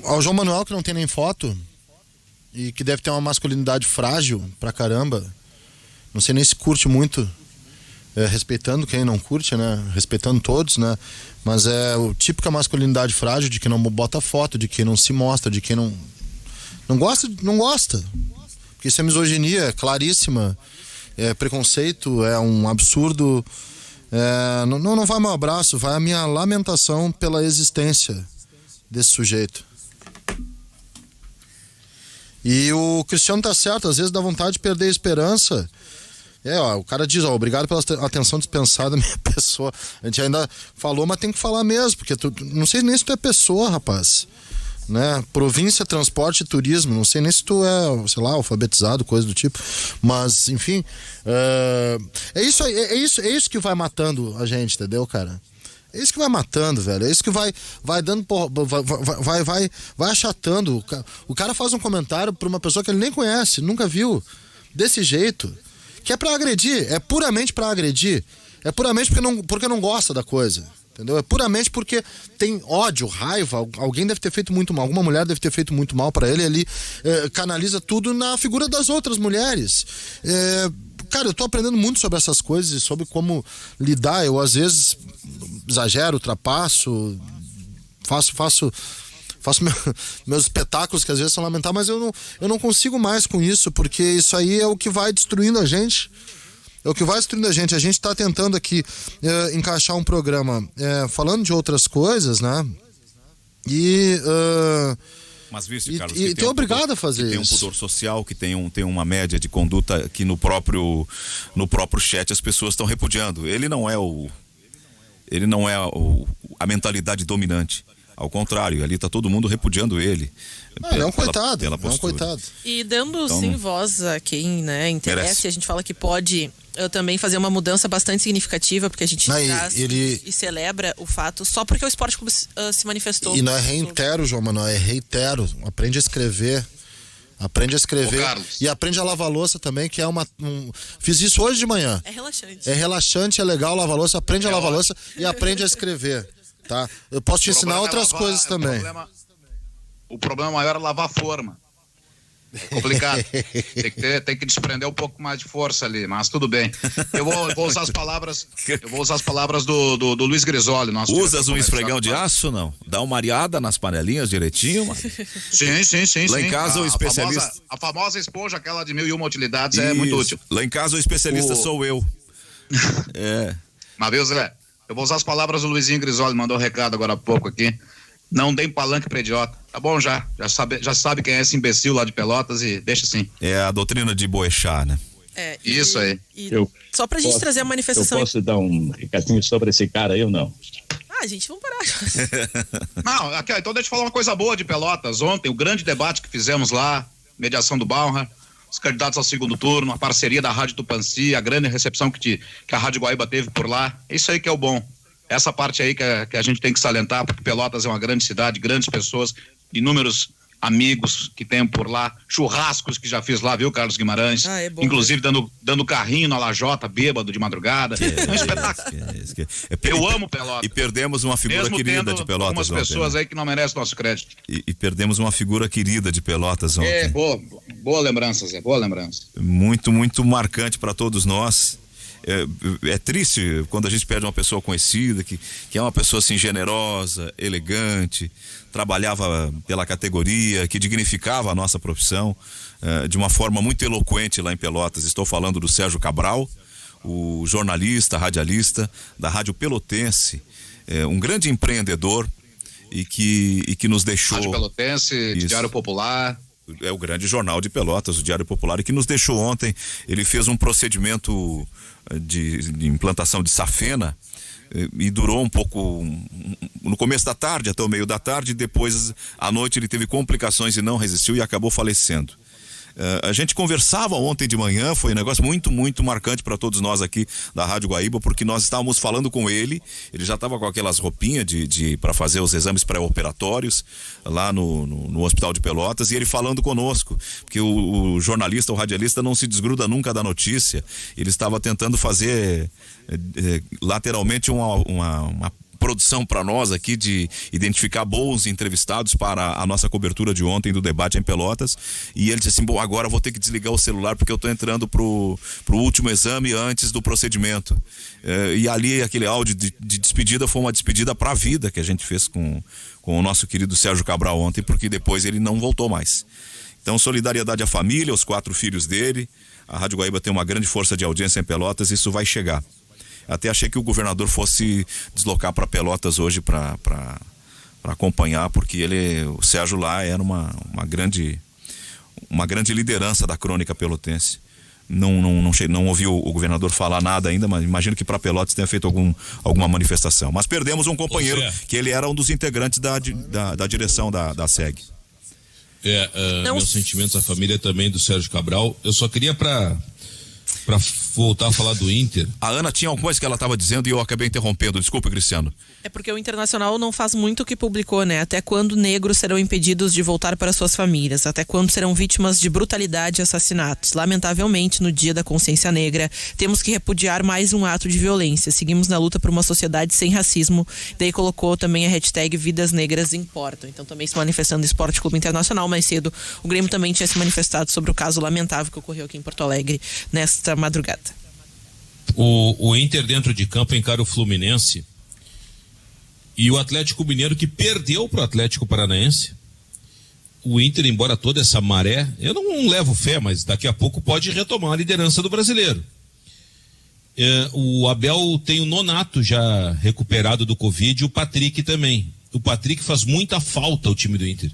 Ao João Manuel, que não tem nem foto e que deve ter uma masculinidade frágil pra caramba, não sei nem se curte muito, respeitando quem não curte, né? Respeitando todos, né? Mas é o típica masculinidade frágil de que não bota foto, de que não se mostra, de que não gosta, não gosta. Porque isso é misoginia, é claríssima, é preconceito, é um absurdo. Não vai meu abraço, vai a minha lamentação pela existência desse sujeito. E o Cristiano tá certo, às vezes dá vontade de perder a esperança. O cara diz, obrigado pela atenção dispensada da minha pessoa. A gente ainda falou, mas tem que falar mesmo, porque não sei nem se tu é pessoa, rapaz. Né? Província, Transporte e Turismo, não sei nem se tu é, sei lá, alfabetizado, coisa do tipo. Mas, enfim, é isso que vai matando a gente, entendeu, cara? É isso que vai matando, velho. É isso que vai dando, vai achatando. O cara faz um comentário pra uma pessoa que ele nem conhece, nunca viu, desse jeito. Que é pra agredir, é puramente pra agredir. é puramente porque não gosta da coisa. Entendeu? É puramente porque tem ódio, raiva, alguém deve ter feito muito mal, alguma mulher deve ter feito muito mal para ele canaliza tudo na figura das outras mulheres. Cara, eu tô aprendendo muito sobre essas coisas e sobre como lidar. Eu às vezes exagero, ultrapasso, faço meus espetáculos que às vezes são lamentáveis, mas eu não consigo mais com isso, porque isso aí é o que vai destruindo a gente. A gente está tentando aqui encaixar um programa falando de outras coisas, né? Mas vice, Carlos, e tem obrigado a fazer isso. Tem um isso. pudor social, que tem uma média de conduta que no próprio chat as pessoas estão repudiando. Ele não é a mentalidade dominante. Ao contrário, ali está todo mundo repudiando ele. Ele é um coitado, E dando sim voz a quem, né, interessa, merece. A gente fala que pode também fazer uma mudança bastante significativa, porque a gente e celebra o fato só porque o Esporte Clube se manifestou. E não é reitero, João Manuel, é reitero. Aprende a escrever. E aprende a lavar louça também, que é fiz isso hoje de manhã. É relaxante, é legal lavar louça, aprende a lavar louça e aprende a escrever. Tá? Eu posso te ensinar outras coisas também. O problema maior é lavar a forma. É complicado. tem que desprender um pouco mais de força ali, mas tudo bem. Eu vou usar as palavras do Luiz Grisoli. Usas um esfregão de aço, não? Dá uma areada nas panelinhas direitinho, mano? Sim. Lá em casa o especialista... A famosa esponja, aquela de 1001 utilidades, é muito útil. Lá em casa o especialista sou eu. Mas viu, Zé? Eu vou usar as palavras do Luizinho Grisoli, mandou um recado agora há pouco aqui. Não deem palanque pra idiota. Tá bom já sabe quem é esse imbecil lá de Pelotas e deixa assim. É a doutrina de Boechat, né? Isso aí. Só pra gente trazer a manifestação... Eu posso dar um recadinho sobre esse cara aí ou não? Gente, vamos parar. Não, então deixa eu falar uma coisa boa de Pelotas. Ontem, o grande debate que fizemos lá, mediação do Bauer, os candidatos ao segundo turno, a parceria da Rádio Tupanci, a grande recepção que a Rádio Guaíba teve por lá. Isso aí que é o bom. Essa parte aí que a gente tem que salientar, porque Pelotas é uma grande cidade, grandes pessoas, inúmeros amigos que tem por lá, churrascos que já fiz lá, viu, Carlos Guimarães? É bom, inclusive dando carrinho na lajota, bêbado de madrugada. É um espetáculo. Eu amo Pelotas. E perdemos uma figura querida de Pelotas algumas ontem. Pessoas aí que não merecem nosso crédito. E perdemos uma figura querida de Pelotas ontem. Boa lembrança, Zé, boa lembrança. Muito, muito marcante para todos nós. É triste quando a gente perde uma pessoa conhecida, que é uma pessoa assim generosa, elegante, trabalhava pela categoria, que dignificava a nossa profissão de uma forma muito eloquente lá em Pelotas. Estou falando do Sérgio Cabral, o jornalista, radialista da Rádio Pelotense, um grande empreendedor e que nos deixou... Rádio Pelotense, Diário Popular... É o grande jornal de Pelotas, o Diário Popular, e que nos deixou ontem. Ele fez um procedimento de implantação de safena e durou um pouco, no começo da tarde até o meio da tarde, e depois à noite ele teve complicações e não resistiu e acabou falecendo. A gente conversava ontem de manhã, foi um negócio muito, muito marcante para todos nós aqui da Rádio Guaíba, porque nós estávamos falando com ele já estava com aquelas roupinhas para fazer os exames pré-operatórios lá no Hospital de Pelotas, e ele falando conosco, porque o jornalista, o radialista não se desgruda nunca da notícia. Ele estava tentando fazer lateralmente uma produção para nós aqui de identificar bons entrevistados para a nossa cobertura de ontem do debate em Pelotas, e ele disse assim: bom, agora eu vou ter que desligar o celular porque eu estou entrando pro último exame antes do procedimento. E ali aquele áudio de despedida foi uma despedida para a vida que a gente fez com o nosso querido Sérgio Cabral ontem, porque depois ele não voltou mais. Então, solidariedade à família, aos 4 filhos dele. A Rádio Guaíba tem uma grande força de audiência em Pelotas, isso vai chegar. Até achei que o governador fosse deslocar para Pelotas hoje para acompanhar, porque o Sérgio lá era uma grande liderança da crônica pelotense. Não ouvi o governador falar nada ainda, mas imagino que para Pelotas tenha feito alguma manifestação. Mas perdemos um companheiro, que ele era um dos integrantes da direção da SEG. Meus sentimentos à família também do Sérgio Cabral. Eu só queria para voltar a falar do Inter. A Ana tinha alguma coisa que ela estava dizendo e eu acabei interrompendo. Desculpa, Cristiano. É porque o Internacional não faz muito o que publicou, né? Até quando negros serão impedidos de voltar para suas famílias? Até quando serão vítimas de brutalidade e assassinatos? Lamentavelmente, no Dia da Consciência Negra, temos que repudiar mais um ato de violência. Seguimos na luta por uma sociedade sem racismo. Daí colocou também a hashtag Vidas Negras Importam. Então também se manifestando no Esporte Clube Internacional. Mais cedo, o Grêmio também tinha se manifestado sobre o caso lamentável que ocorreu aqui em Porto Alegre nesta madrugada. O Inter dentro de campo encara o Fluminense e o Atlético Mineiro, que perdeu para o Atlético Paranaense. O Inter, embora toda essa maré, eu não levo fé, mas daqui a pouco pode retomar a liderança do brasileiro. O Abel tem o Nonato já recuperado do Covid e o Patrick também. O Patrick faz muita falta ao time do Inter.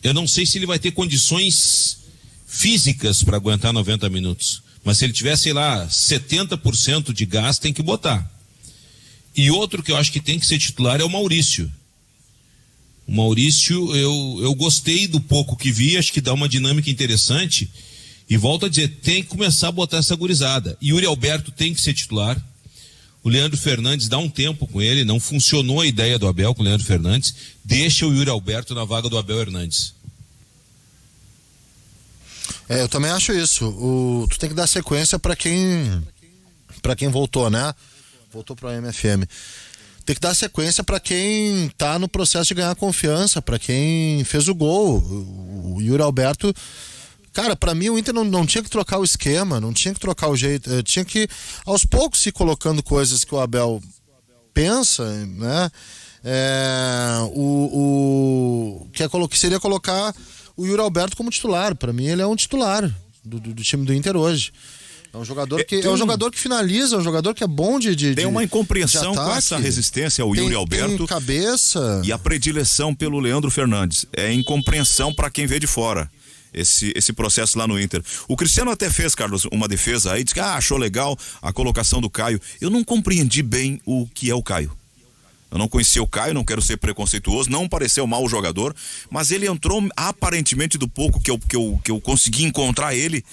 Eu não sei se ele vai ter condições físicas para aguentar 90 minutos. Mas se ele tiver, sei lá, 70% de gás, tem que botar. E outro que eu acho que tem que ser titular é o Maurício. O Maurício, eu gostei do pouco que vi, acho que dá uma dinâmica interessante. E volto a dizer, tem que começar a botar essa gurizada. Yuri Alberto tem que ser titular. O Leandro Fernandes, dá um tempo com ele, não funcionou a ideia do Abel com o Leandro Fernandes. Deixa o Yuri Alberto na vaga do Abel Hernandes. Eu também acho isso. Tu tem que dar sequência para quem voltou, né? Voltou para a MFM. Tem que dar sequência para quem tá no processo de ganhar confiança, para quem fez o gol. O Yuri Alberto, cara, para mim o Inter não tinha que trocar o esquema, não tinha que trocar o jeito, tinha que aos poucos ir colocando coisas que o Abel pensa, né? Que seria colocar o Yuri Alberto como titular. Para mim ele é um titular do time do Inter hoje. É um jogador que um jogador que finaliza, é um jogador que é bom de tem uma incompreensão com essa resistência ao Yuri Alberto. Tem cabeça. E a predileção pelo Leandro Fernandes. É incompreensão para quem vê de fora esse processo lá no Inter. O Cristiano até fez, Carlos, uma defesa aí, disse que achou legal a colocação do Caio. Eu não compreendi bem o que é o Caio. Eu não conhecia o Caio, não quero ser preconceituoso, não pareceu mau jogador, mas ele entrou aparentemente do pouco que eu consegui encontrar ele,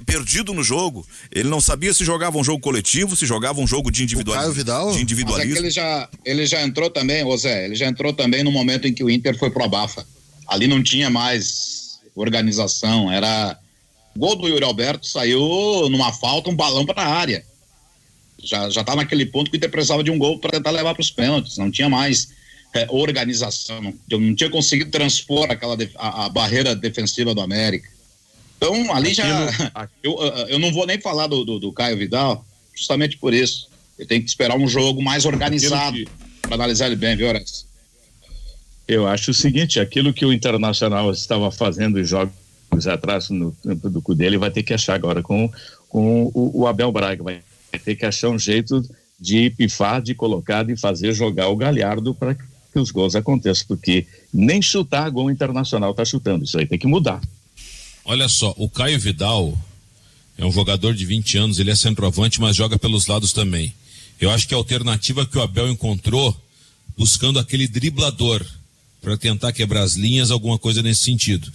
perdido no jogo. Ele não sabia se jogava um jogo coletivo, se jogava um jogo de individualismo. O Caio Vidal? De individualismo. Mas é que ele já entrou também, ô Zé, ele já entrou também no momento em que o Inter foi pro abafa. Ali não tinha mais organização, era... O gol do Yuri Alberto saiu numa falta, um balão para a área. Já tá naquele ponto que o Inter precisava de um gol para tentar levar para os pênaltis, não tinha mais organização, não tinha conseguido transpor a barreira defensiva do América. Então ali eu não vou nem falar do Caio Vidal, justamente por isso. Eu tenho que esperar um jogo mais organizado para analisar ele bem, viu, Horácio? Eu acho o seguinte, aquilo que o Internacional estava fazendo em jogos atrás no tempo do Cudê, ele vai ter que achar agora com o Abel Braga, vai ter que achar um jeito de pifar, de colocar, de fazer jogar o Galhardo para que os gols aconteçam, porque nem chutar gol Internacional tá chutando, isso aí tem que mudar. Olha só, o Caio Vidal é um jogador de 20 anos, ele é centroavante, mas joga pelos lados também. Eu acho que a alternativa que o Abel encontrou, buscando aquele driblador, para tentar quebrar as linhas, alguma coisa nesse sentido.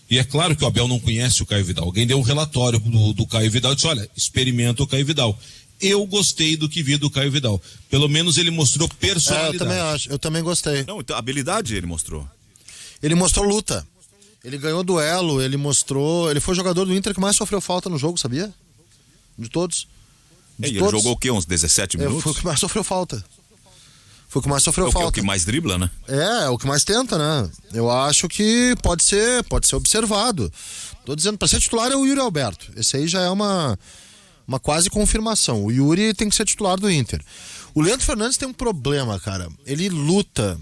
E é claro que o Abel não conhece o Caio Vidal. Alguém deu um relatório do Caio Vidal e disse, olha, experimenta o Caio Vidal. Eu gostei do que vi do Caio Vidal. Pelo menos ele mostrou personalidade. Eu também acho, eu também gostei. Não, habilidade ele mostrou. Ele mostrou luta. Ele ganhou duelo, ele foi o jogador do Inter que mais sofreu falta no jogo, sabia? De todos. Ele jogou o quê? Uns 17 minutos? Foi o que mais sofreu falta. Foi o que mais sofreu É falta. o que mais dribla, né? É o que mais tenta, né? Eu acho que pode ser observado. Tô dizendo, para ser titular é o Yuri Alberto. Esse aí já é uma quase confirmação. O Yuri tem que ser titular do Inter. O Leandro Fernandes tem um problema, cara. Ele luta,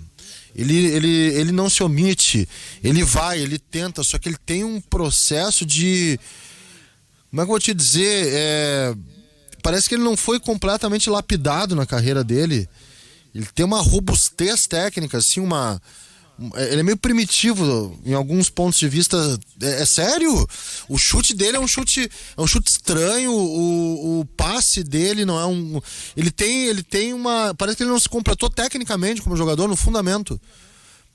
ele não se omite, ele tenta, só que ele tem um processo de... Como é que eu vou te dizer? Parece que ele não foi completamente lapidado na carreira dele. Ele tem uma robustez técnica, assim, ele é meio primitivo em alguns pontos de vista. É sério? O chute dele é um chute estranho. O passe dele não é um. Ele tem uma. Parece que ele não se completou tecnicamente como jogador no fundamento.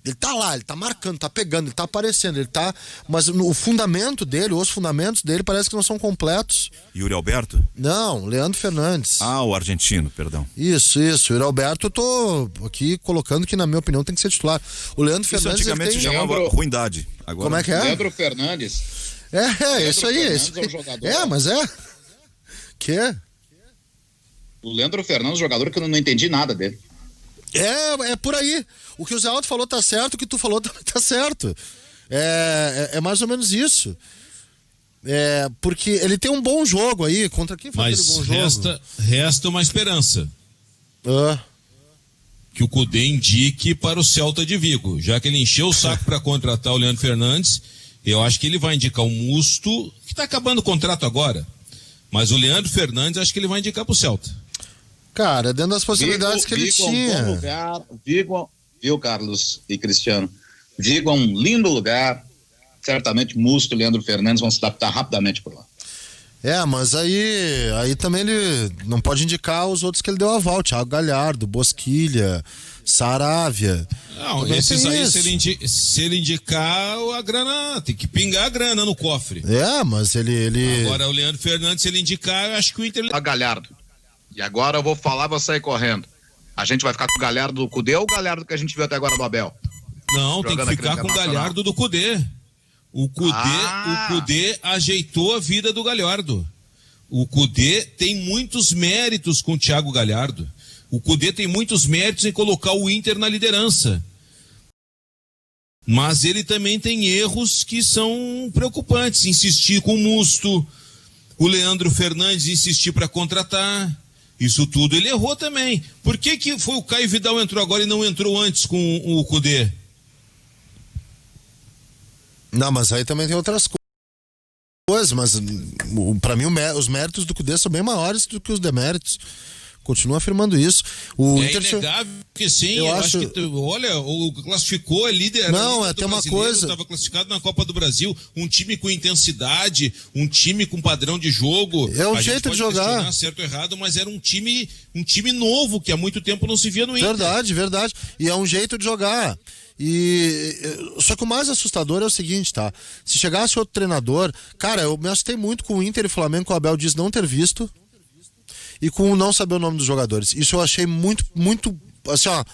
Ele tá lá, ele tá marcando, tá pegando, ele tá aparecendo, ele tá... Mas o fundamento dele, os fundamentos dele parece que não são completos. Yuri Alberto? Não, Leandro Fernandes. Ah, o argentino, perdão. Isso. O Yuri Alberto eu tô aqui colocando que, na minha opinião, tem que ser titular. O Leandro Fernandes... Isso antigamente chamava ruindade. Agora... Como é que é? Leandro Fernandes. Isso aí. É um jogador. Mas é. Que? O Leandro Fernandes, jogador que eu não entendi nada dele. É por aí. O que o Zé Aldo falou tá certo, o que tu falou também tá certo. É mais ou menos isso. Porque ele tem um bom jogo aí. Contra quem foi aquele bom jogo? Resta uma esperança. Que o Cudê indique para o Celta de Vigo. Já que ele encheu o saco para contratar o Leandro Fernandes, eu acho que ele vai indicar o Musto, que está acabando o contrato agora. Mas o Leandro Fernandes, acho que ele vai indicar para o Celta. Cara, dentro das possibilidades que ele tinha. É um bom lugar. Viu, Carlos e Cristiano? Vigo é um lindo lugar. Certamente Musto e Leandro Fernandes vão se adaptar rapidamente por lá. Mas aí também ele não pode indicar os outros que ele deu aval. Thiago Galhardo, Bosquilha, Saravia. Não, esses aí, se ele indicar a grana, tem que pingar a grana no cofre. Mas ele... Agora o Leandro Fernandes, se ele indicar, eu acho que o Inter... A Galhardo. E agora eu vou falar, vou sair correndo. A gente vai ficar com o Galhardo do Cudê ou o Galhardo que a gente viu até agora do Abel? Não, tem que ficar com o Galhardo do Cudê. O Cudê ajeitou a vida do Galhardo. O Cudê tem muitos méritos com o Thiago Galhardo. O Cudê tem muitos méritos em colocar o Inter na liderança. Mas ele também tem erros que são preocupantes. Insistir com o Musto, o Leandro Fernandes insistir para contratar. Isso tudo ele errou também. Por que foi o Caio Vidal entrou agora e não entrou antes com o Cudê? Não, mas aí também tem outras coisas. Mas para mim os méritos do Cudê são bem maiores do que os deméritos. Continuo afirmando isso. Inegável que sim. Eu acho que, olha, o classificou, é líder. Não, tem uma coisa. Estava classificado na Copa do Brasil. Um time com intensidade, um time com padrão de jogo. É um jeito de jogar. Certo ou errado, mas era um time novo que há muito tempo não se via no Inter. Verdade. E é um jeito de jogar. Só que o mais assustador é o seguinte, tá? Se chegasse outro treinador, cara, eu me assustei muito com o Inter e Flamengo, que o Abel diz não ter visto. E com não saber o nome dos jogadores. Isso eu achei muito, muito, assim, ó.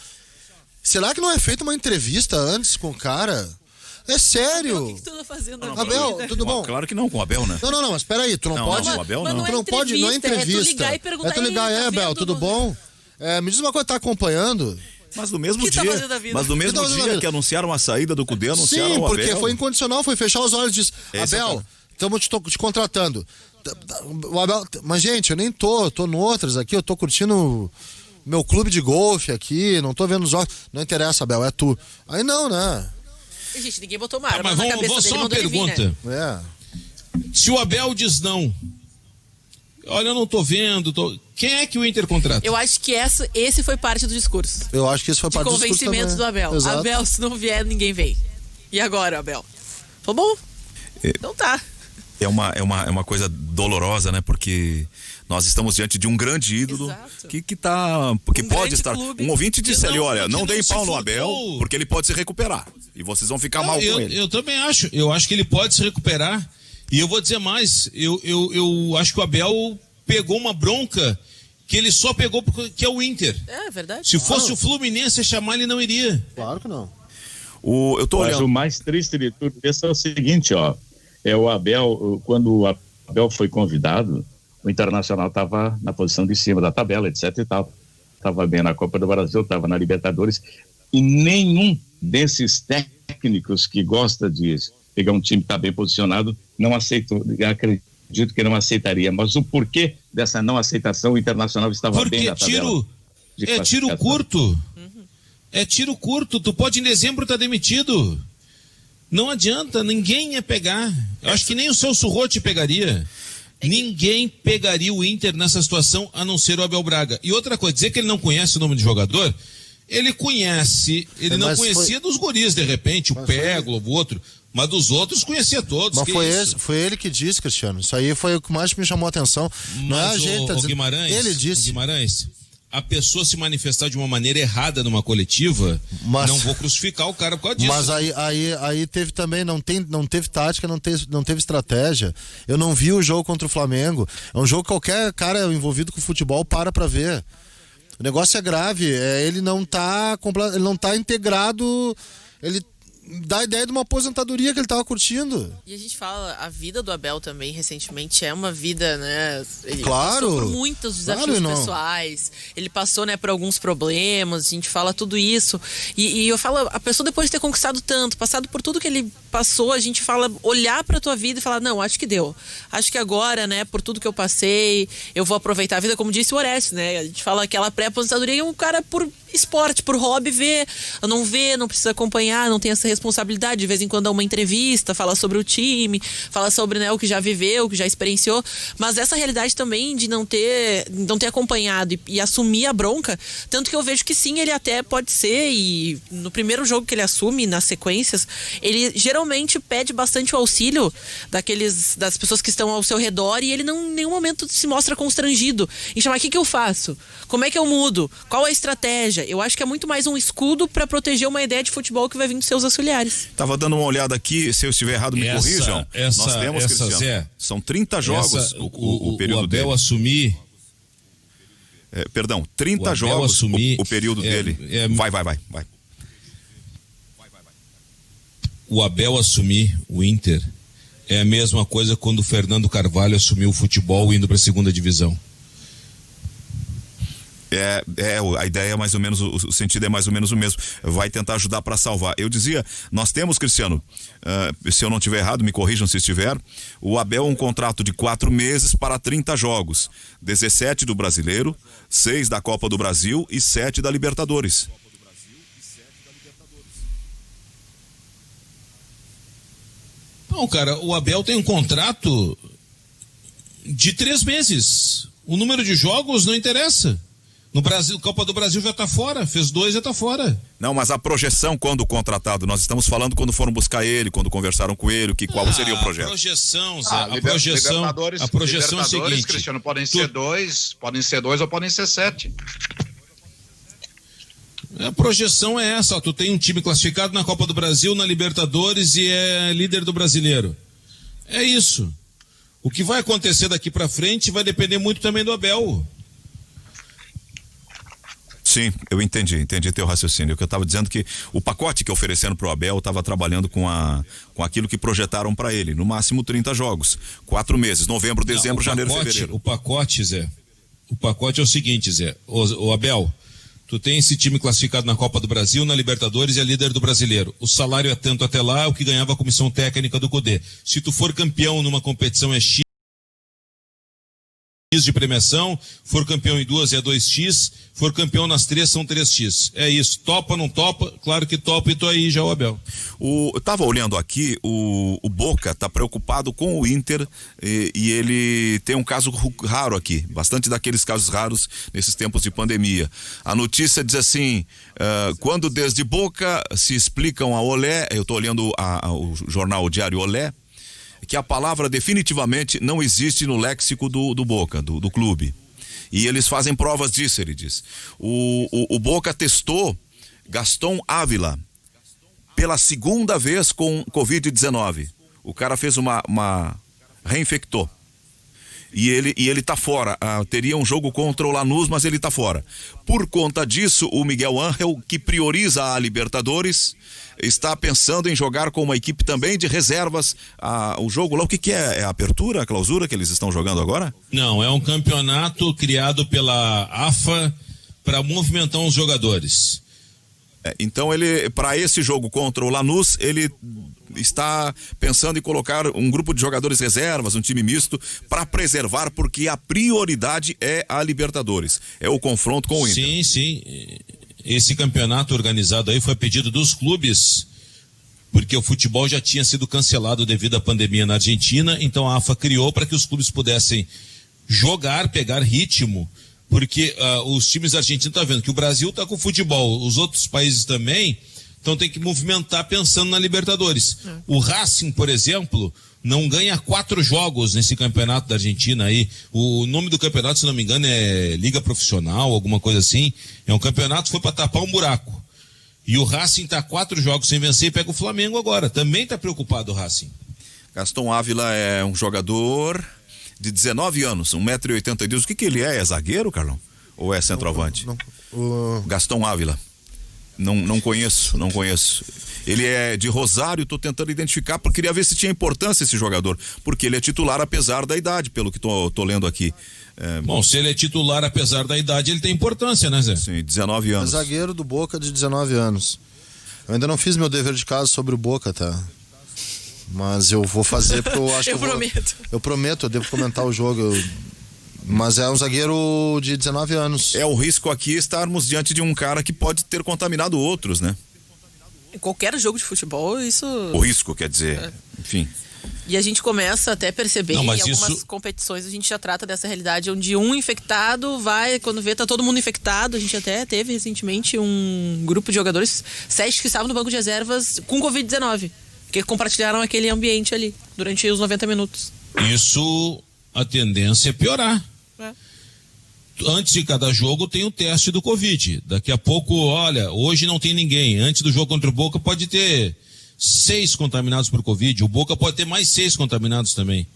Será que não é feita uma entrevista antes com o cara? É sério. O que tu tá fazendo agora? Abel, tudo bom? Claro que não, com o Abel, né? Não, mas peraí, tu não pode? Não, com o Abel não. Tu não pode, não é entrevista. É tu ligar e perguntar. É tu ligar, Abel, tudo bom? Me diz uma coisa, tá acompanhando? Mas no mesmo dia, que anunciaram a saída do Cudê, anunciaram o Abel. Sim, porque foi incondicional, foi fechar os olhos e disse, Abel, estamos te contratando. O Abel, mas gente, eu nem tô noutras aqui, eu tô curtindo meu clube de golfe aqui, não tô vendo os jogos. Não interessa, Abel, é tu. Aí não, né? Gente, ninguém botou uma arma mas na cabeça vou dele, só uma pergunta. Vir, né? Se o Abel diz não, olha, eu não tô vendo, quem é que o Inter contrata? Eu acho que esse foi parte do discurso. Eu acho que esse foi parte do discurso convencimento do Abel. Exato. Abel, se não vier, ninguém vem. E agora, Abel? Falou, bom? Então tá. É uma coisa dolorosa, né? Porque nós estamos diante de um grande ídolo que pode estar. Clube. Um ouvinte disse ali, olha, não deem pau no Abel, porque ele pode se recuperar. E vocês vão ficar mal com ele. Eu também acho. Eu acho que ele pode se recuperar. E eu vou dizer mais. Eu acho que o Abel pegou uma bronca que ele só pegou porque é o Inter. É verdade. Se fosse o Fluminense a chamar, ele não iria. Claro que não. Eu tô olhando. Mas o mais triste de tudo isso é o seguinte, ó. O Abel, quando o Abel foi convidado, o Internacional estava na posição de cima da tabela, etc e tal. Estava bem na Copa do Brasil, estava na Libertadores. E nenhum desses técnicos que gosta de pegar um time que está bem posicionado não aceitou. Acredito que não aceitaria. Mas o porquê dessa não aceitação, o Internacional estava bem na tabela. É tiro curto. É tiro curto. Tu pode em dezembro estar demitido. Não adianta, ninguém ia pegar. Eu acho que nem o Celso Rotti pegaria. Ninguém pegaria o Inter nessa situação, a não ser o Abel Braga. E outra coisa, dizer que ele não conhece o nome do jogador, ele conhece, ele não conhecia dos guris, de repente, o Pégolo, o outro, mas dos outros conhecia todos. Mas foi ele que disse, Cristiano. Isso aí foi o que mais me chamou a atenção. Mas não é a gente, Guimarães, ele disse. Guimarães, a pessoa se manifestar de uma maneira errada numa coletiva, não vou crucificar o cara por causa disso. Mas aí teve também, não teve tática, não teve estratégia. Eu não vi o jogo contra o Flamengo. É um jogo que qualquer cara envolvido com futebol para ver. O negócio é grave, ele não tá integrado, ele dá a ideia de uma aposentadoria que ele tava curtindo. E a gente fala, a vida do Abel também, recentemente, é uma vida, né? Ele claro, passou por muitos desafios pessoais, ele passou, né, por alguns problemas, a gente fala tudo isso. E eu falo, a pessoa depois de ter conquistado tanto, passado por tudo que ele passou, a gente fala, olhar pra tua vida e falar, não, acho que deu. Acho que agora, né, por tudo que eu passei, eu vou aproveitar a vida, como disse o Orestes, né? A gente fala aquela pré-aposentadoria e um cara por esporte, por hobby, não precisa acompanhar, não tem essa responsabilidade, de vez em quando dá uma entrevista, fala sobre o time, fala sobre, né, o que já viveu, o que já experienciou, mas essa realidade também de não ter acompanhado e assumir a bronca, tanto que eu vejo que sim, ele até pode ser, e no primeiro jogo que ele assume, nas sequências, ele geralmente pede bastante o auxílio das pessoas que estão ao seu redor, e ele não em nenhum momento se mostra constrangido em chamar, o que eu faço? Como é que eu mudo? Qual a estratégia? Eu acho que é muito mais um escudo para proteger uma ideia de futebol que vai vir dos seus auxiliares. Tava dando uma olhada aqui, se eu estiver errado me corrijam. Nós temos, Cristiano, Zé, são 30 jogos o período dele. O Abel assumir... 30 jogos o período dele. Vai. O Abel assumir o Inter é a mesma coisa quando o Fernando Carvalho assumiu o futebol indo para a segunda divisão. A ideia é mais ou menos, o sentido é mais ou menos o mesmo. Vai tentar ajudar para salvar. Eu dizia, nós temos, Cristiano, se eu não estiver errado, me corrijam se estiver, o Abel um contrato de 4 meses para 30 jogos, 17 do Brasileiro, 6 da Copa do Brasil e 7 da Libertadores. Não, cara, o Abel tem um contrato de 3 meses. O número de jogos não interessa. No Brasil, Copa do Brasil já tá fora, fez 2 já tá fora. Não, mas a projeção quando contratado, nós estamos falando quando foram buscar ele, quando conversaram com ele, qual seria o projeto? A projeção, Zé, a projeção é o seguinte, Cristiano, podem ser 2 ou podem ser 7. A projeção é essa, ó, tu tem um time classificado na Copa do Brasil, na Libertadores e é líder do Brasileiro. É isso. O que vai acontecer daqui pra frente vai depender muito também do Abel. Sim, eu entendi teu raciocínio. O que eu estava dizendo que o pacote que oferecendo para o Abel estava trabalhando com aquilo que projetaram para ele, no máximo 30 jogos, 4 meses, novembro, dezembro, janeiro, fevereiro. O pacote, Zé, é o seguinte, Zé, o Abel, tu tem esse time classificado na Copa do Brasil, na Libertadores e é líder do Brasileiro. O salário é tanto até lá, o que ganhava a comissão técnica do CODE. Se tu for campeão numa competição é X de premiação, for campeão em 2 é 2x, for campeão nas 3 são 3x. É isso, topa, não topa? Claro que topa e tô aí já o Abel. Eu tava olhando aqui, o Boca tá preocupado com o Inter e ele tem um caso raro aqui, bastante daqueles casos raros nesses tempos de pandemia. A notícia diz assim, quando desde Boca se explicam a Olé, eu tô olhando o jornal Diário Olé, que a palavra definitivamente não existe no léxico do Boca, do clube. E eles fazem provas disso, ele diz. O Boca testou Gastón Ávila pela 2ª vez com Covid-19. O cara fez reinfectou. E ele tá fora. Teria um jogo contra o Lanús, mas ele tá fora. Por conta disso, o Miguel Ángel, que prioriza a Libertadores, está pensando em jogar com uma equipe também de reservas o jogo lá. O que é? É a apertura, a clausura que eles estão jogando agora? Não, é um campeonato criado pela AFA para movimentar os jogadores. Então ele, para esse jogo contra o Lanús, ele está pensando em colocar um grupo de jogadores reservas, um time misto, para preservar, porque a prioridade é a Libertadores, é o confronto com o Inter. Sim. Esse campeonato organizado aí foi a pedido dos clubes, porque o futebol já tinha sido cancelado devido à pandemia na Argentina, então a AFA criou para que os clubes pudessem jogar, pegar ritmo, porque os times argentinos estão vendo que o Brasil está com futebol, os outros países também Então tem que movimentar pensando na Libertadores. O Racing, por exemplo, não ganha 4 jogos nesse campeonato da Argentina aí. O nome do campeonato, se não me engano, é Liga Profissional, alguma coisa assim. É um campeonato que foi para tapar um buraco. E o Racing tá 4 jogos sem vencer e pega o Flamengo agora. Também tá preocupado o Racing. Gaston Ávila é um jogador de 19 anos, 1,82 m. O que ele é? É zagueiro, Carlão? Ou é centroavante? Gaston Ávila. Não conheço. Ele é de Rosário, tô tentando identificar, porque queria ver se tinha importância esse jogador, porque ele é titular apesar da idade, pelo que tô lendo aqui. Bom, se ele é titular apesar da idade, ele tem importância, né, Zé? Sim, 19 anos. É zagueiro do Boca de 19 anos. Eu ainda não fiz meu dever de casa sobre o Boca, tá? Mas eu vou fazer porque eu acho que eu prometo, eu devo comentar o jogo. Mas é um zagueiro de 19 anos. É o risco aqui estarmos diante de um cara que pode ter contaminado outros, né? Em qualquer jogo de futebol, isso... O risco, quer dizer, enfim. E a gente começa até a perceber Não, em mas algumas competições a gente já trata dessa realidade onde um infectado vai, quando vê, tá todo mundo infectado. A gente até teve recentemente um grupo de jogadores, 7 que estavam no banco de reservas com Covid-19, que compartilharam aquele ambiente ali durante os 90 minutos. Isso, a tendência é piorar. Antes de cada jogo tem o teste do Covid. Daqui a pouco, olha, hoje não tem ninguém. Antes do jogo contra o Boca pode ter 6 contaminados por Covid. O Boca pode ter mais 6 contaminados também.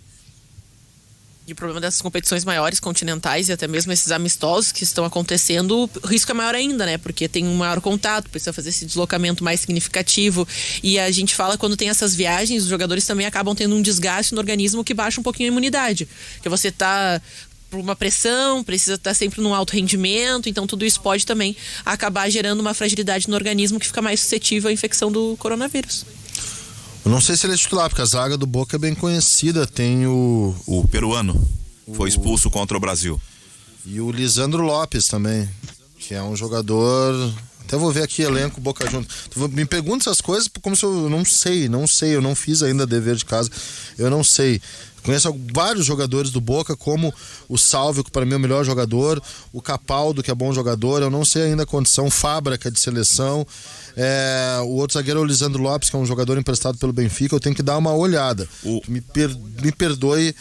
E o problema dessas competições maiores, continentais e até mesmo esses amistosos que estão acontecendo, o risco é maior ainda, né? Porque tem um maior contato, precisa fazer esse deslocamento mais significativo. E a gente fala, quando tem essas viagens, os jogadores também acabam tendo um desgaste no organismo que baixa um pouquinho a imunidade. Porque você tá por uma pressão, precisa estar sempre num alto rendimento, então tudo isso pode também acabar gerando uma fragilidade no organismo que fica mais suscetível à infecção do coronavírus. Eu não sei se ele é titular, porque a zaga do Boca é bem conhecida. Tem o peruano foi expulso contra o Brasil. E o Lisandro Lopes também, que é um jogador... Até vou ver aqui elenco Boca Juniors. Me pergunta essas coisas como se eu não sei. Eu não fiz ainda dever de casa. Eu não sei. Conheço vários jogadores do Boca, como o Salvio, que para mim é o melhor jogador, o Capaldo, que é bom jogador, eu não sei ainda a condição, Fabra, que é de seleção, o outro zagueiro é o Lisandro Lopes, que é um jogador emprestado pelo Benfica, eu tenho que dar uma olhada. Me perdoe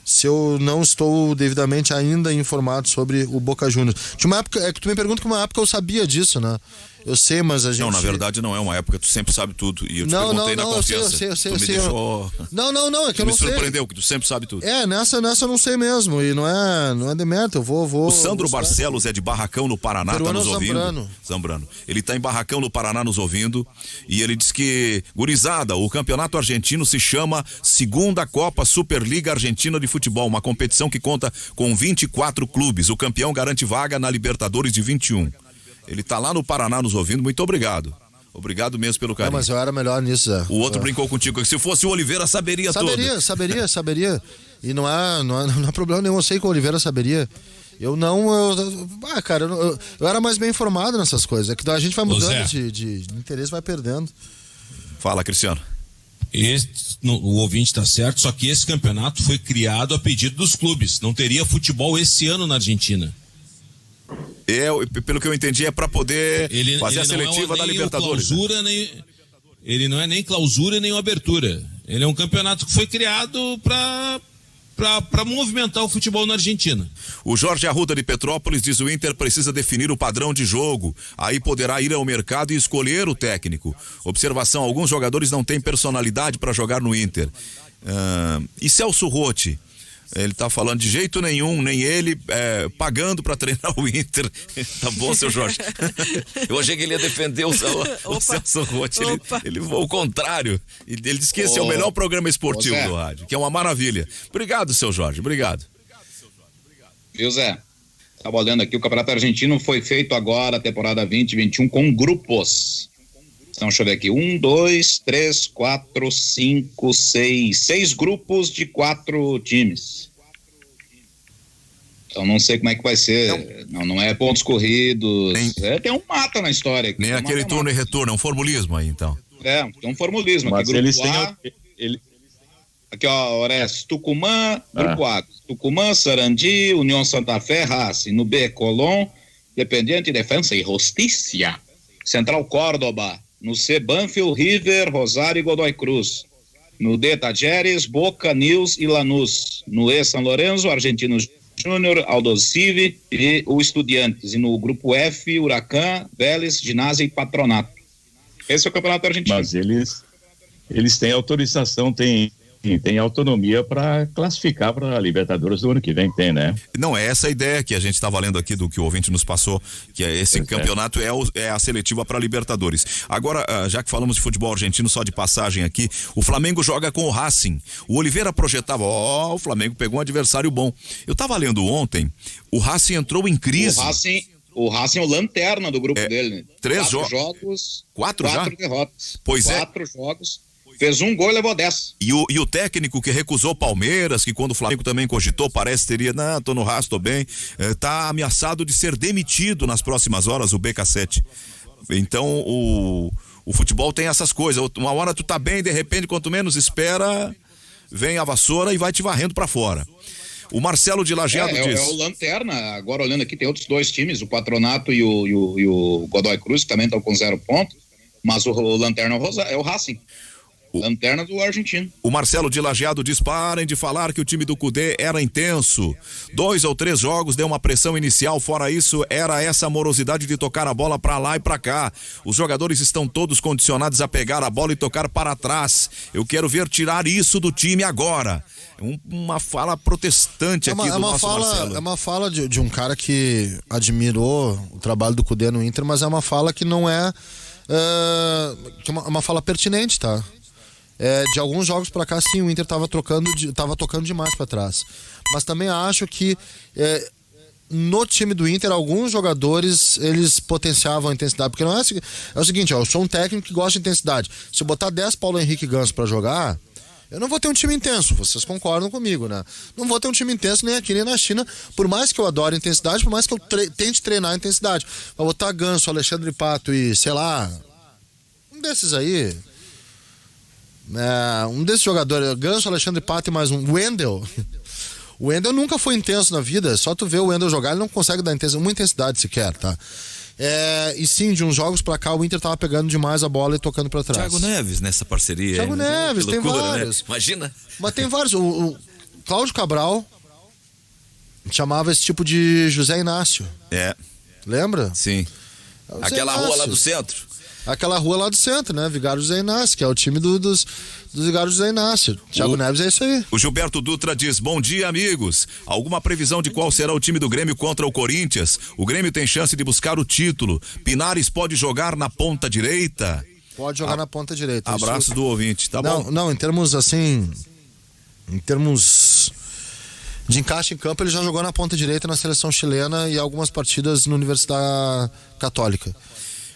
se eu não estou devidamente ainda informado sobre o Boca Juniors. Tinha uma época, que tu me pergunta que uma época eu sabia disso, né? Eu sei, mas a gente... Não, na verdade não é uma época, tu sempre sabe tudo. E eu te perguntei na confiança. Eu sei. Deixou... Não, é que eu não sei. Me surpreendeu, que tu sempre sabe tudo. Nessa eu não sei mesmo. E não é demérito, eu vou... O Sandro Barcelos é de Barracão, no Paraná, tá nos ouvindo. Zambrano. Ele tá em Barracão, no Paraná, nos ouvindo. E ele diz que, gurizada, o campeonato argentino se chama Segunda Copa Superliga Argentina de Futebol, uma competição que conta com 24 clubes. O campeão garante vaga na Libertadores de 21. Ele tá lá no Paraná nos ouvindo, muito obrigado. Obrigado mesmo pelo carinho. Não, mas eu era melhor nisso, Zé. O outro brincou contigo, que se fosse o Oliveira saberia tudo. Saberia. E não é problema nenhum, eu sei que o Oliveira saberia. Eu era mais bem informado nessas coisas. É que a gente vai mudando de interesse, vai perdendo. Fala, Cristiano. O ouvinte tá certo, só que esse campeonato foi criado a pedido dos clubes. Não teria futebol esse ano na Argentina. Pelo que eu entendi, é para poder fazer a seletiva da Libertadores. Ele não é nem clausura nem abertura. Ele é um campeonato que foi criado para movimentar o futebol na Argentina. O Jorge Arruda de Petrópolis diz: o Inter precisa definir o padrão de jogo, aí poderá ir ao mercado e escolher o técnico. Observação: alguns jogadores não têm personalidade para jogar no Inter. E Celso Rotti? Ele tá falando de jeito nenhum, nem ele pagando para treinar o Inter. Tá bom, seu Jorge? Eu achei que ele ia defender o Celso Rotti. Ele foi o contrário. Ele disse que esse é o melhor programa esportivo do rádio, que é uma maravilha. Obrigado, seu Jorge, obrigado. Viu, Zé? Estava olhando aqui, o Campeonato Argentino foi feito agora, temporada 2021, com grupos. Então, deixa eu ver aqui. 1, 2, 3, 4, 5, 6 grupos de 4 times. Então, não sei como é que vai ser. Não é pontos corridos. Tem um mata na história aqui. Nem aquele turno e retorno, é um formulismo aí, então. Tem um formulismo. Mas aqui, grupo eles A, aqui, ó, Orestes, Tucumã, grupo A. Tucumã, Sarandi, União Santa Fé, Racing. No B, Colón, Independiente, Defensa e Justicia. Central Córdoba. No C, Banfield, River, Rosário e Godoy Cruz. No D, Tajeres, Boca, News e Lanús. No E, São Lourenço, Argentinos Júnior, Aldosivi e o Estudiantes. E no grupo F, Huracan, Vélez, Ginásio e Patronato. Esse é o campeonato argentino. Mas eles têm autorização, têm autonomia para classificar para a Libertadores do ano que vem, tem, né? Não, é essa a ideia que a gente estava lendo aqui do que o ouvinte nos passou, que é esse campeonato é a seletiva para Libertadores. Agora, já que falamos de futebol argentino, só de passagem aqui, o Flamengo joga com o Racing. O Oliveira projetava, o Flamengo pegou um adversário bom. Eu estava lendo ontem, o Racing entrou em crise. O Racing é o lanterna do grupo dele. 3 jogos, 4 já? 4 derrotas. Pois 4 jogos. Fez um gol e levou 10. E o técnico que recusou Palmeiras, que quando o Flamengo também cogitou, parece teria, não, tô no rastro, tô bem, tá ameaçado de ser demitido nas próximas horas, o BK7. Então, o futebol tem essas coisas, uma hora tu tá bem, de repente, quanto menos espera, vem a vassoura e vai te varrendo pra fora. O Marcelo de Lajeado diz... É o lanterna, agora olhando aqui, tem outros 2 times, o Patronato e o Godoy Cruz, que também estão com 0 pontos, mas o lanterna é o Racing. Lanterna do argentino. O Marcelo de Lajeado diz: parem de falar que o time do Cudê era intenso. 2 ou 3 jogos deu uma pressão inicial, fora isso era essa morosidade de tocar a bola pra lá e pra cá. Os jogadores estão todos condicionados a pegar a bola e tocar para trás. Eu quero ver tirar isso do time agora. Uma fala protestante aqui do nosso Marcelo. É uma fala de um cara que admirou o trabalho do Cudê no Inter, mas é uma fala que não é uma fala pertinente, tá? De alguns jogos pra cá, sim, o Inter tava tocando demais pra trás. Mas também acho que no time do Inter, alguns jogadores, eles potenciavam a intensidade. Porque não é o seguinte, eu sou um técnico que gosta de intensidade. Se eu botar 10 Paulo Henrique Ganso pra jogar, eu não vou ter um time intenso, vocês concordam comigo, né? Não vou ter um time intenso nem aqui nem na China, por mais que eu adore intensidade, por mais que eu tente treinar a intensidade. Vou botar Ganso, Alexandre Pato e, sei lá, um desses aí... um desses jogadores, Ganso, Alexandre Pato e mais um, Wendel. O Wendel nunca foi intenso na vida, só tu vê o Wendel jogar, ele não consegue dar uma intensidade sequer, tá? E sim, de uns jogos pra cá o Inter tava pegando demais a bola e tocando pra trás. Thiago Neves nessa parceria. Thiago Neves, tem vários. Né? Imagina. Mas tem vários. O Cláudio Cabral chamava esse tipo de José Inácio. Lembra? Sim. Aquela rua lá do centro. Aquela rua lá do centro, né? Vigário José Inácio, que é o time dos Vigários José Inácio. Thiago Neves é isso aí. O Gilberto Dutra diz: bom dia, amigos. Alguma previsão de qual será o time do Grêmio contra o Corinthians? O Grêmio tem chance de buscar o título. Pinares pode jogar na ponta direita? Pode jogar na ponta direita. Abraço do ouvinte, tá bom? Não, em termos assim... Em termos de encaixe em campo, ele já jogou na ponta direita na seleção chilena e algumas partidas na Universidade Católica.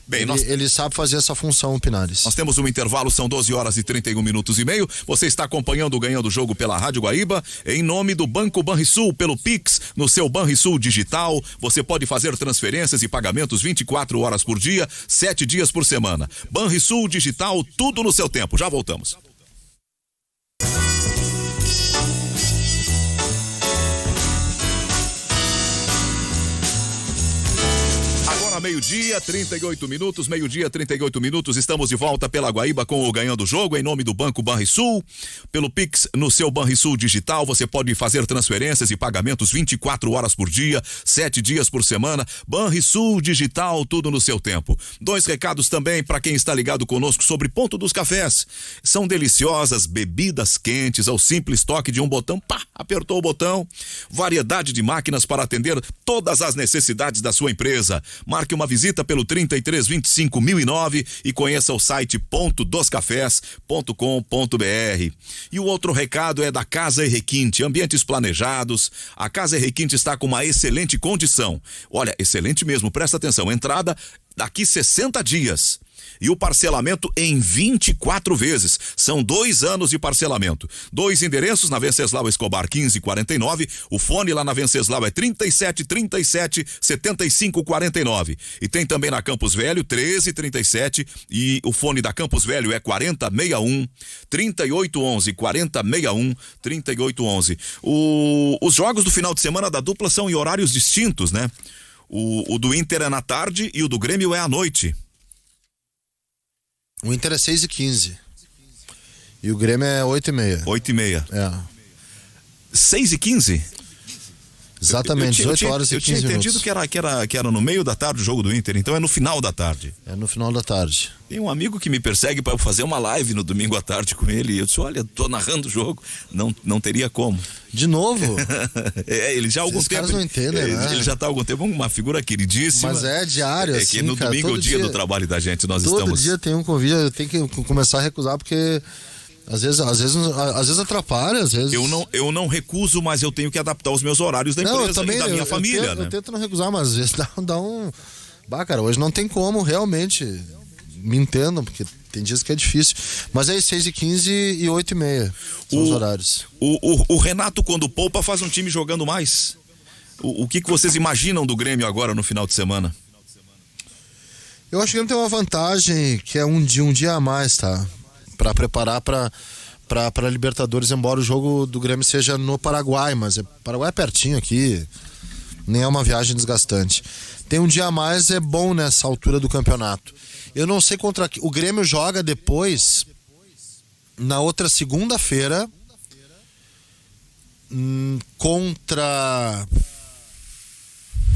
Bem, ele sabe fazer essa função, o Pinares. Nós temos um intervalo, são 12 horas e 31 minutos e meio. Você está acompanhando o Ganhando o Jogo pela Rádio Guaíba, em nome do Banco Banrisul, pelo Pix, no seu Banrisul Digital. Você pode fazer transferências e pagamentos 24 horas por dia, 7 dias por semana. Banrisul Digital, tudo no seu tempo. Já voltamos. Meio-dia, 38 minutos, meio-dia, 38 minutos, estamos de volta pela Guaíba com o Ganhando o Jogo, em nome do Banco Banrisul, pelo Pix, no seu Banrisul Digital, você pode fazer transferências e pagamentos 24 horas por dia, 7 dias por semana, Banrisul Digital, tudo no seu tempo. 2 recados também para quem está ligado conosco sobre Ponto dos Cafés. São deliciosas bebidas quentes ao simples toque de um botão, pá, apertou o botão, variedade de máquinas para atender todas as necessidades da sua empresa. Marque uma visita pelo 3325.009 e conheça o site pontodoscafés.com.br. E o outro recado é da Casa e Requinte, ambientes planejados. A Casa e Requinte está com uma excelente condição. Olha, excelente mesmo, presta atenção. Entrada daqui 60 dias. E o parcelamento em 24 vezes. São 2 anos de parcelamento. 2 endereços na Venceslau Escobar 1549. O fone lá na Venceslau é 3737-7549. E tem também na Campos Velho 1337. E o fone da Campos Velho é 4061-3811. 4061-3811. Os jogos do final de semana da dupla são em horários distintos, né? O do Inter é na tarde e o do Grêmio é à noite. O Inter é 6h15. E o Grêmio é 8h30. 8h30. É. 6h15? Exatamente, 18 horas e 15 minutos. Eu tinha entendido que era no meio da tarde o jogo do Inter, então é no final da tarde. É no final da tarde. Tem um amigo que me persegue para eu fazer uma live no domingo à tarde com ele, e eu disse, olha, tô narrando o jogo, não teria como. De novo? Ele já há algum tempo... Os caras não entendem, né? Ele já tá há algum tempo uma figura queridíssima. Mas é diário, assim, que no cara, domingo é o dia do trabalho da gente, nós estamos... Todo dia tem um convite, eu tenho que começar a recusar, porque... Às vezes atrapalha, às vezes... Eu não recuso, mas eu tenho que adaptar os meus horários da empresa também, e da minha família, né? Eu tento não recusar, mas às vezes dá um... Bah, cara, hoje não tem como, realmente. Me entendam, porque tem dias que é difícil. Mas é 6h15 e 8h30 são os horários. O Renato, quando poupa, faz um time jogando mais. O que vocês imaginam do Grêmio agora no final de semana? Eu acho que ele tem uma vantagem, que é um dia a mais, tá? Para preparar para Libertadores, embora o jogo do Grêmio seja no Paraguai, mas Paraguai é pertinho aqui, nem é uma viagem desgastante. Tem um dia a mais, é bom nessa altura do campeonato. Eu não sei contra o Grêmio joga depois, na outra segunda-feira, contra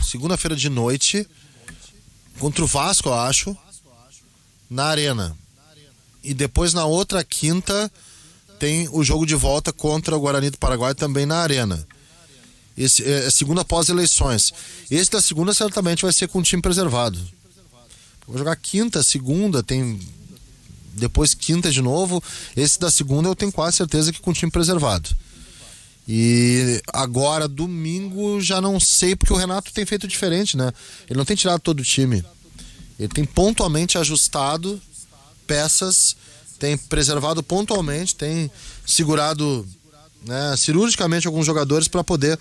segunda-feira de noite, contra o Vasco, eu acho, na Arena. E depois na outra quinta tem o jogo de volta contra o Guarani do Paraguai também na Arena. Esse é segunda pós-eleições. Esse da segunda certamente vai ser com o time preservado. Vou jogar quinta, segunda, tem depois quinta de novo. Esse da segunda eu tenho quase certeza que com o time preservado. E agora domingo já não sei, porque o Renato tem feito diferente, né? Ele não tem tirado todo o time. Ele tem pontualmente ajustado peças, tem preservado pontualmente, tem segurado, né, cirurgicamente alguns jogadores para poder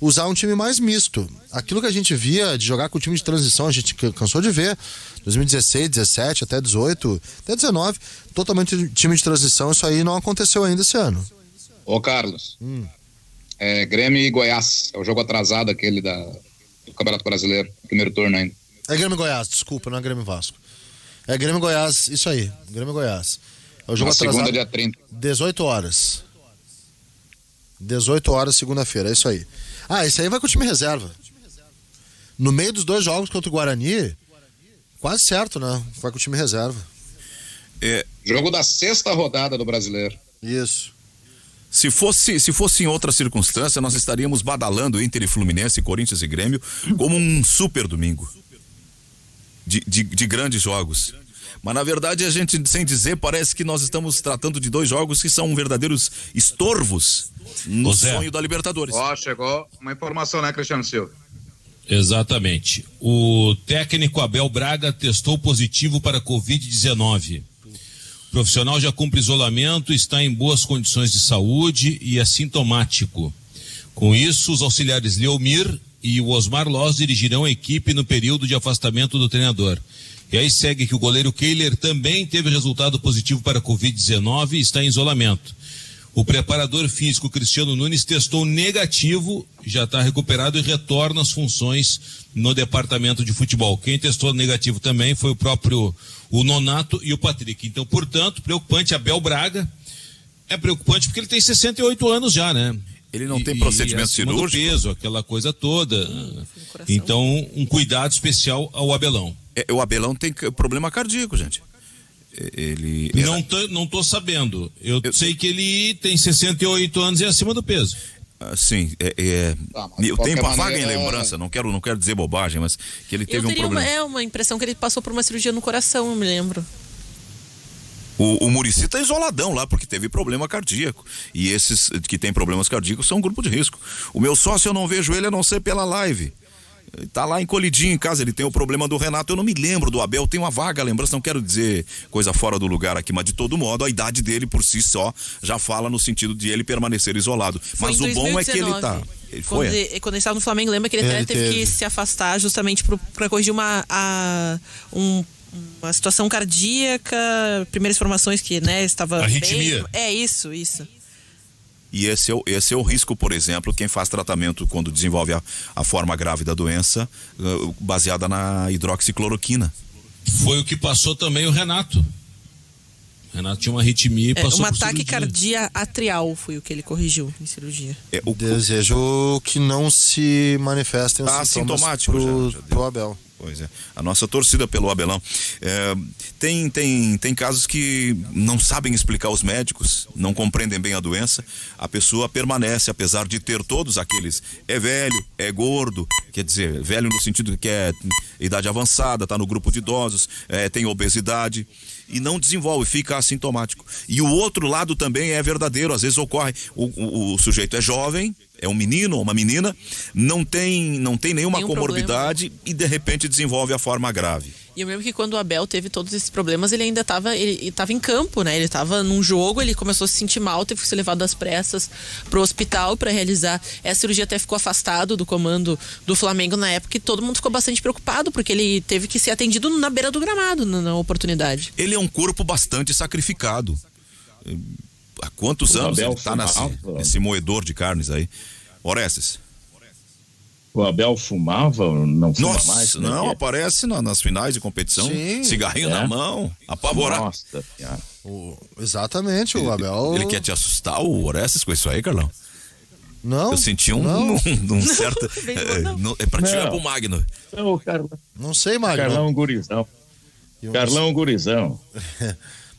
usar um time mais misto. Aquilo que a gente via de jogar com o time de transição, a gente cansou de ver 2016, 17, até 18, até 19, totalmente time de transição. Isso aí não aconteceu ainda esse ano. Ô Carlos, Grêmio e Goiás, é o jogo atrasado aquele do Campeonato Brasileiro, primeiro turno ainda. É Grêmio e Goiás, desculpa, não é Grêmio e Vasco. É Grêmio e Goiás, isso aí, Grêmio e Goiás. É o jogo atrasado. Segunda, dia 30. 18 horas. 18 horas, segunda-feira, é isso aí. Esse aí vai com o time reserva. No meio dos dois jogos contra o Guarani, quase certo, né? Vai com o time reserva. Jogo da 6ª rodada do Brasileiro. Isso. Se fosse em outra circunstância, nós estaríamos badalando Inter e Fluminense, Corinthians e Grêmio como um super domingo. De grandes jogos. Mas na verdade a gente, sem dizer, parece que nós estamos tratando de dois jogos que são verdadeiros estorvos no sonho da Libertadores. Chegou uma informação, né, Cristiano Silva? Exatamente. O técnico Abel Braga testou positivo para Covid-19. O profissional já cumpre isolamento, está em boas condições de saúde e é sintomático. Com isso, os auxiliares Leomir e o Osmar Loz dirigirão a equipe no período de afastamento do treinador. E aí segue que o goleiro Kehler também teve resultado positivo para a Covid-19 e está em isolamento. O preparador físico Cristiano Nunes testou negativo, já está recuperado e retorna às funções no departamento de futebol. Quem testou negativo também foi o Nonato e o Patrick. Então, portanto, preocupante. Abel Braga é preocupante porque ele tem 68 anos já, né? Ele não tem procedimento cirúrgico. Peso, aquela coisa toda. Então, um cuidado especial ao Abelão. O Abelão tem problema cardíaco, gente. Ele... Não tô sabendo. Eu sei que ele tem 68 anos e é acima do peso. Sim, eu tenho uma vaga em lembrança, não quero dizer bobagem, mas que ele teve um problema. Uma impressão que ele passou por uma cirurgia no coração, eu me lembro. O Muricy tá isoladão lá porque teve problema cardíaco. E esses que têm problemas cardíacos são um grupo de risco. O meu sócio, eu não vejo ele a não ser pela live. Ele tá lá encolhidinho em casa, ele tem o problema do Renato. Eu não me lembro do Abel, tem uma vaga lembrança, não quero dizer coisa fora do lugar aqui, mas de todo modo a idade dele por si só já fala no sentido de ele permanecer isolado. Mas o bom é que ele tá. Quando ele estava no Flamengo, lembra que ele até teve que se afastar justamente para corrigir uma situação cardíaca, primeiras informações que, né, estava arritmia. Isso. E esse é o risco, por exemplo, quem faz tratamento quando desenvolve a forma grave da doença, baseada na hidroxicloroquina. Foi o que passou também o Renato. Renato tinha uma arritmia e passou um por ataque cirurgia. cardíaco atrial foi o que ele corrigiu em cirurgia. Desejo que não se manifestem os sintomas assintomático já deu. pro Abel. Pois é, a nossa torcida pelo Abelão. Tem casos que não sabem explicar os médicos, não compreendem bem a doença, a pessoa permanece, apesar de ter todos aqueles, é velho, é gordo, quer dizer, velho no sentido que é idade avançada, tá no grupo de idosos, tem obesidade, e não desenvolve, fica assintomático. E o outro lado também é verdadeiro, às vezes ocorre, o sujeito é jovem, é um menino ou uma menina, não tem nenhuma comorbidade problema. E de repente desenvolve a forma grave. E eu lembro que quando o Abel teve todos esses problemas, ele ainda estava em campo, né? Ele estava num jogo, ele começou a se sentir mal, teve que ser levado às pressas pro hospital para realizar essa cirurgia, até ficou afastado do comando do Flamengo na época, e todo mundo ficou bastante preocupado, porque ele teve que ser atendido na beira do gramado na oportunidade. Ele é um corpo bastante sacrificado. Há quantos anos ele está nesse moedor de carnes aí? Orestes. O Abel fumava, não fuma mais? Não, aparece nas finais de competição, sim, cigarrinho na mão, apavorado. Nossa, exatamente, o Abel... Ele quer te assustar, o Orestes, com isso aí, Carlão? Não. Eu senti um certo... É pra tirar pro Magno. Não, Carlão. Não sei, Magno. Carlão Gurizão. Carlão Gurizão.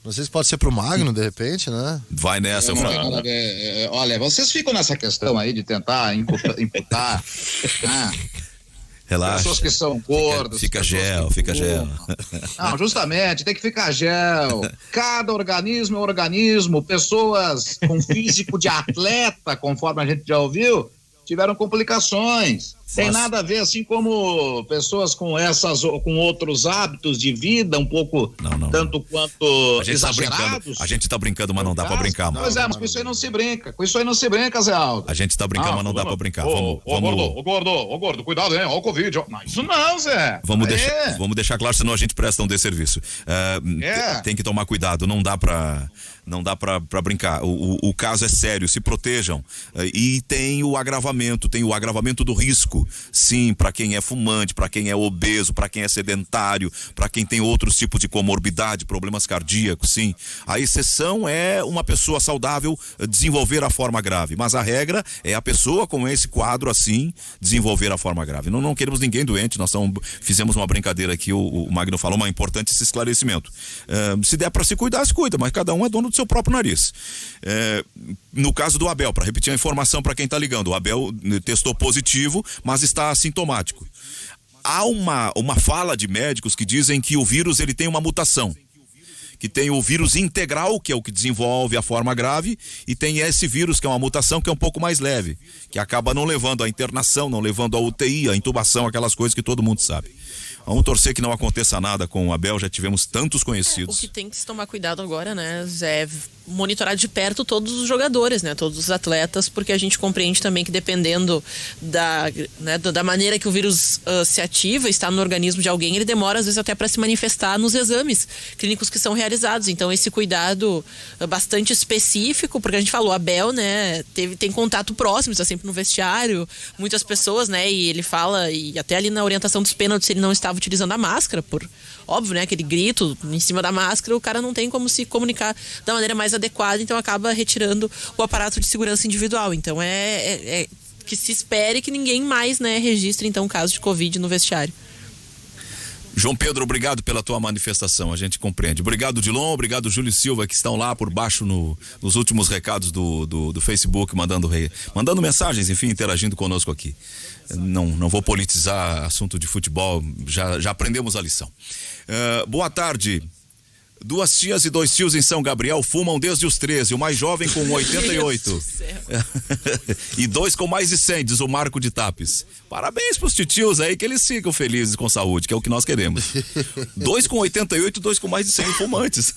Não sei se pode ser pro Magno, de repente, né? Vai nessa, Franco. Olha, vocês ficam nessa questão aí de tentar imputar Relaxa. Pessoas que são gordas. Fica gel. Não, justamente, tem que ficar gel. Cada organismo é um organismo. Pessoas com físico de atleta, conforme a gente já ouviu, tiveram complicações. Tem nada a ver, assim como pessoas com outros hábitos de vida um pouco tanto quanto exagerados. A gente tá brincando, mas não dá pra brincar, mano. Pois é, mas com isso aí não se brinca. Com isso aí não se brinca, Zé Aldo. A gente tá brincando, mas não dá pra brincar. Ô, gordo, cuidado, hein? Ó o Covid. Não, isso não, Zé. Vamos deixar claro, senão a gente presta um desserviço. Tem que tomar cuidado, não dá pra brincar. O caso é sério, se protejam. E tem o agravamento do risco. Sim, para quem é fumante, para quem é obeso, para quem é sedentário, para quem tem outros tipos de comorbidade, problemas cardíacos, sim. A exceção é uma pessoa saudável desenvolver a forma grave, mas a regra é a pessoa com esse quadro assim desenvolver a forma grave. Não queremos ninguém doente, nós fizemos uma brincadeira aqui, o Magno falou, mas é importante esse esclarecimento. Se der para se cuidar, se cuida, mas cada um é dono do seu próprio nariz. No caso do Abel, para repetir a informação para quem está ligando, o Abel testou positivo, mas está assintomático. Há uma fala de médicos que dizem que o vírus ele tem uma mutação, que tem o vírus integral, que é o que desenvolve a forma grave, e tem esse vírus que é uma mutação que é um pouco mais leve, que acaba não levando à internação, não levando à UTI, à intubação, aquelas coisas que todo mundo sabe. Vamos torcer que não aconteça nada com o Abel, já tivemos tantos conhecidos. O que tem que se tomar cuidado agora, né, Zé, monitorar de perto todos os jogadores, né, todos os atletas, porque a gente compreende também que dependendo da maneira que o vírus se ativa, está no organismo de alguém, ele demora às vezes até para se manifestar nos exames clínicos que são realizados. Então esse cuidado bastante específico, porque a gente falou, Abel, né, tem contato próximo, está sempre no vestiário, muitas pessoas, né, e ele fala, e até ali na orientação dos pênaltis ele não estava utilizando a máscara, por óbvio, né, aquele grito em cima da máscara, o cara não tem como se comunicar da maneira mais adequada, então acaba retirando o aparato de segurança individual. Então é que se espere que ninguém mais, né, registre então caso de Covid no vestiário. João Pedro, obrigado pela tua manifestação, a gente compreende. Obrigado, Dilon, obrigado, Júlio Silva, que estão lá por baixo nos últimos recados do Facebook, mandando mensagens, enfim, interagindo conosco aqui. Não vou politizar assunto de futebol, já aprendemos a lição. Boa tarde. 2 tias e 2 tios em São Gabriel fumam desde os 13, o mais jovem com 88. E 2 com mais de 100, diz o Marco de Tapes. Parabéns pros titios aí, que eles ficam felizes com saúde, que é o que nós queremos. 2 com 88 e 2 com mais de 100 fumantes.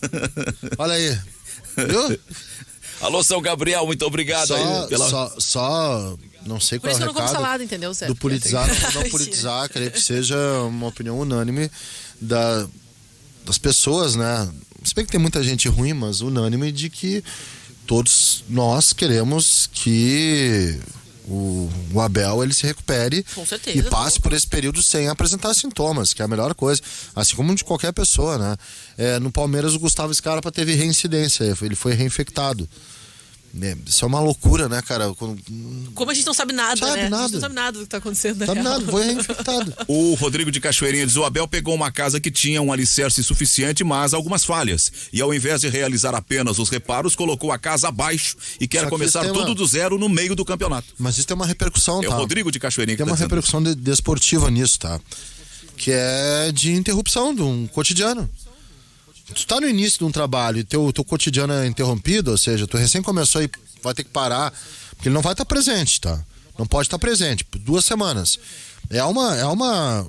Olha aí. Viu? Alô, São Gabriel, muito obrigado aí pela... Só não sei qual é o recado. Por isso eu não como salada, entendeu, Zé? Do politizar, não politizar, creio que seja uma opinião unânime das pessoas, né? Se bem que tem muita gente ruim, mas unânime de que todos nós queremos que o Abel ele se recupere Com certeza, e passe por esse período sem apresentar sintomas, que é a melhor coisa, assim como de qualquer pessoa, né? No Palmeiras o Gustavo Scarpa teve reincidência, ele foi reinfectado. Isso é uma loucura, né, cara? Como a gente não sabe nada, né? A gente não sabe nada do que tá acontecendo. Sabe nada, foi reinfectado. O Rodrigo de Cachoeirinha diz: o Abel pegou uma casa que tinha um alicerce suficiente, mas algumas falhas. E ao invés de realizar apenas os reparos, colocou a casa abaixo e quer começar tudo do zero no meio do campeonato. Mas isso tem uma repercussão, tá? É o Rodrigo de Cachoeirinha que tem uma repercussão desportiva nisso, tá? Que é de interrupção de um cotidiano. Tu tá no início de um trabalho e teu cotidiano é interrompido, ou seja, tu recém começou e vai ter que parar, porque ele não vai estar presente, tá? Não pode estar presente por 2 semanas. É uma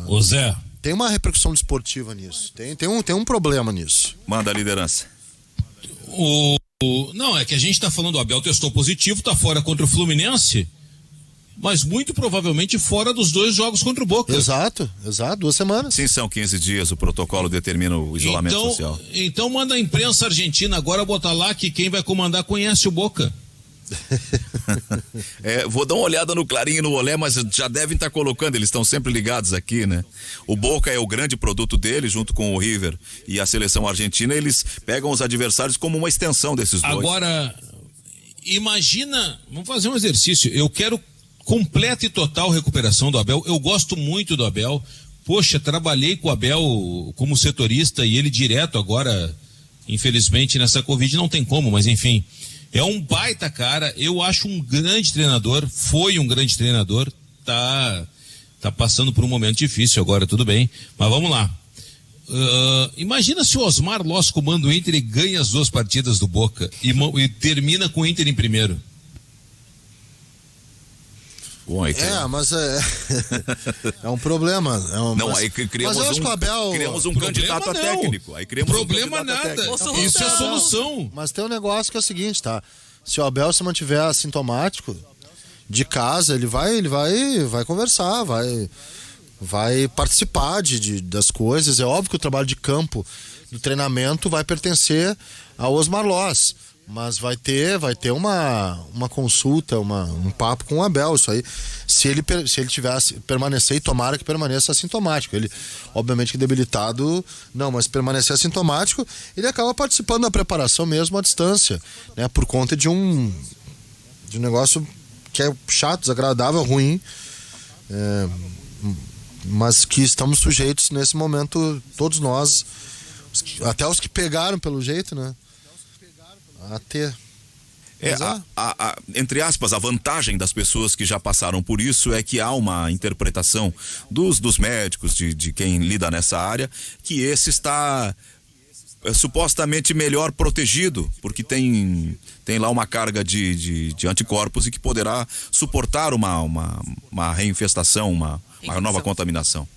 Ô Zé, tem uma repercussão desportiva nisso. Tem um problema nisso. Manda a liderança. Não, é que a gente tá falando, o Abel testou positivo, tá fora contra o Fluminense, mas muito provavelmente fora dos 2 jogos contra o Boca. Exato, 2 semanas. Sim, são 15 dias, o protocolo determina o isolamento social. Então manda a imprensa argentina agora botar lá que quem vai comandar conhece o Boca. Vou dar uma olhada no Clarinho e no Olé, mas já devem estar colocando, eles estão sempre ligados aqui, né? O Boca é o grande produto dele, junto com o River e a seleção argentina, eles pegam os adversários como uma extensão desses dois. Agora, imagina, vamos fazer um exercício, eu quero completa e total recuperação do Abel. Eu gosto muito do Abel. Poxa, trabalhei com o Abel como setorista e ele direto agora, infelizmente nessa Covid não tem como, mas enfim, é um baita cara. Eu acho um grande treinador, foi um grande treinador, tá passando por um momento difícil agora, tudo bem, mas vamos lá. Imagina se o Osmar Loss comanda o Inter e ganha as 2 partidas do Boca e termina com o Inter em primeiro. Bom, aí mas é um problema. Não, aí criamos criamos um candidato a técnico. Aí criamos problema nada. Isso é solução. Mas tem um negócio que é o seguinte, tá? Se o Abel se mantiver assintomático, de casa, ele vai conversar, vai participar das coisas. É óbvio que o trabalho de campo, do treinamento, vai pertencer ao Osmar Loss. Mas vai ter uma consulta, um papo com o Abel, isso aí. Se ele permanecer, e tomara que permaneça assintomático. Ele, obviamente que debilitado, não, mas permanecer assintomático, ele acaba participando da preparação mesmo à distância, né? Por conta de um negócio que é chato, desagradável, ruim, mas que estamos sujeitos nesse momento, todos nós, até os que pegaram pelo jeito, né? A ter. Entre aspas, a vantagem das pessoas que já passaram por isso é que há uma interpretação dos médicos, de quem lida nessa área, que esse está supostamente melhor protegido, porque tem lá uma carga de anticorpos e que poderá suportar uma reinfestação, uma nova contaminação.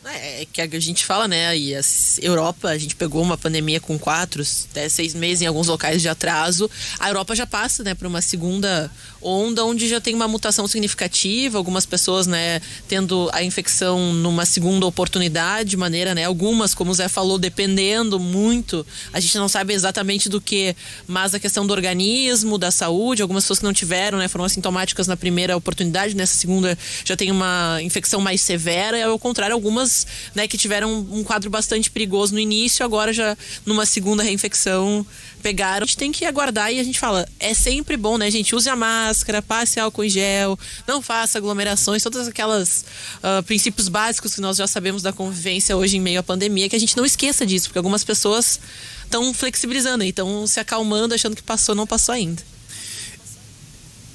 É que a gente fala, né, e a Europa, a gente pegou uma pandemia com 4 até 6 meses em alguns locais de atraso. A Europa já passa, né, para uma segunda onda, onde já tem uma mutação significativa, algumas pessoas, né, tendo a infecção numa segunda oportunidade, de maneira, né, algumas, como o Zé falou, dependendo muito, a gente não sabe exatamente do que, mas a questão do organismo, da saúde, algumas pessoas que não tiveram, né, foram assintomáticas na primeira oportunidade, nessa segunda já tem uma infecção mais severa, e ao contrário, algumas, né, que tiveram um quadro bastante perigoso no início, agora já numa segunda reinfecção pegaram. A gente tem que aguardar e a gente fala, é sempre bom, né, gente? Use a máscara, passe álcool em gel, não faça aglomerações, todas aquelas princípios básicos que nós já sabemos da convivência hoje em meio à pandemia, que a gente não esqueça disso, porque algumas pessoas estão flexibilizando, estão se acalmando, achando que passou, não passou ainda.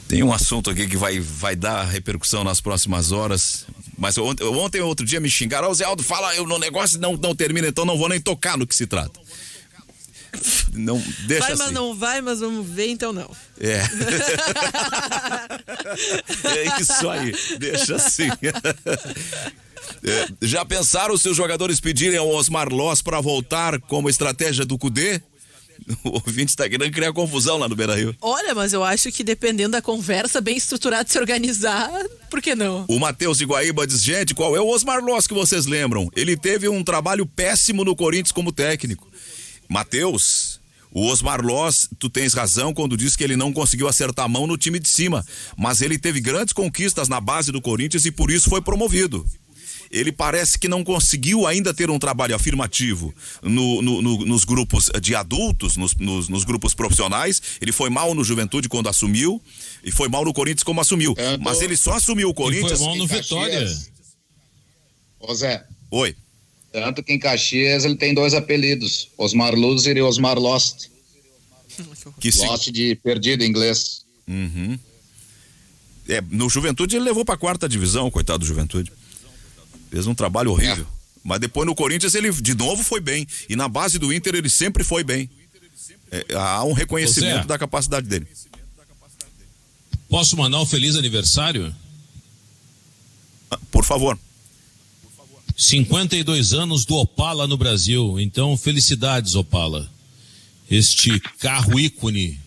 Tem um assunto aqui que vai dar repercussão nas próximas horas, mas ontem outro dia me xingaram, o Zé Aldo fala, no negócio não termina, então não vou nem tocar no que se trata. Não, deixa vai, assim. Mas não vai, mas vamos ver, então não. É isso aí, deixa assim. Já pensaram se os jogadores pedirem ao Osmar Loss para voltar como estratégia do Cudê? O ouvinte está querendo criar confusão lá no Beira-Rio. Olha, mas eu acho que dependendo da conversa, bem estruturada, de se organizar, por que não? O Matheus de Guaíba diz, gente, qual é o Osmar Loss que vocês lembram? Ele teve um trabalho péssimo no Corinthians como técnico. Matheus, O Osmar Loz, tu tens razão quando diz que ele não conseguiu acertar a mão no time de cima, mas ele teve grandes conquistas na base do Corinthians e por isso foi promovido. Ele parece que não conseguiu ainda ter um trabalho afirmativo nos grupos de adultos, nos grupos profissionais. Ele foi mal no Juventude quando assumiu e foi mal no Corinthians como assumiu. Mas ele só assumiu o Corinthians... E foi mal no Vitória. Ô Zé. Oi. Tanto que em Caxias ele tem 2 apelidos, Osmar Loser e Osmar Lost. Lost de perdido em inglês. Uhum. No Juventude ele levou pra 4ª divisão, coitado do Juventude. Fez um trabalho horrível. Mas depois no Corinthians ele de novo foi bem. E na base do Inter ele sempre foi bem. Há um reconhecimento da capacidade dele. Posso mandar um feliz aniversário? Por favor. 52 anos do Opala no Brasil. Então, felicidades, Opala. Este carro ícone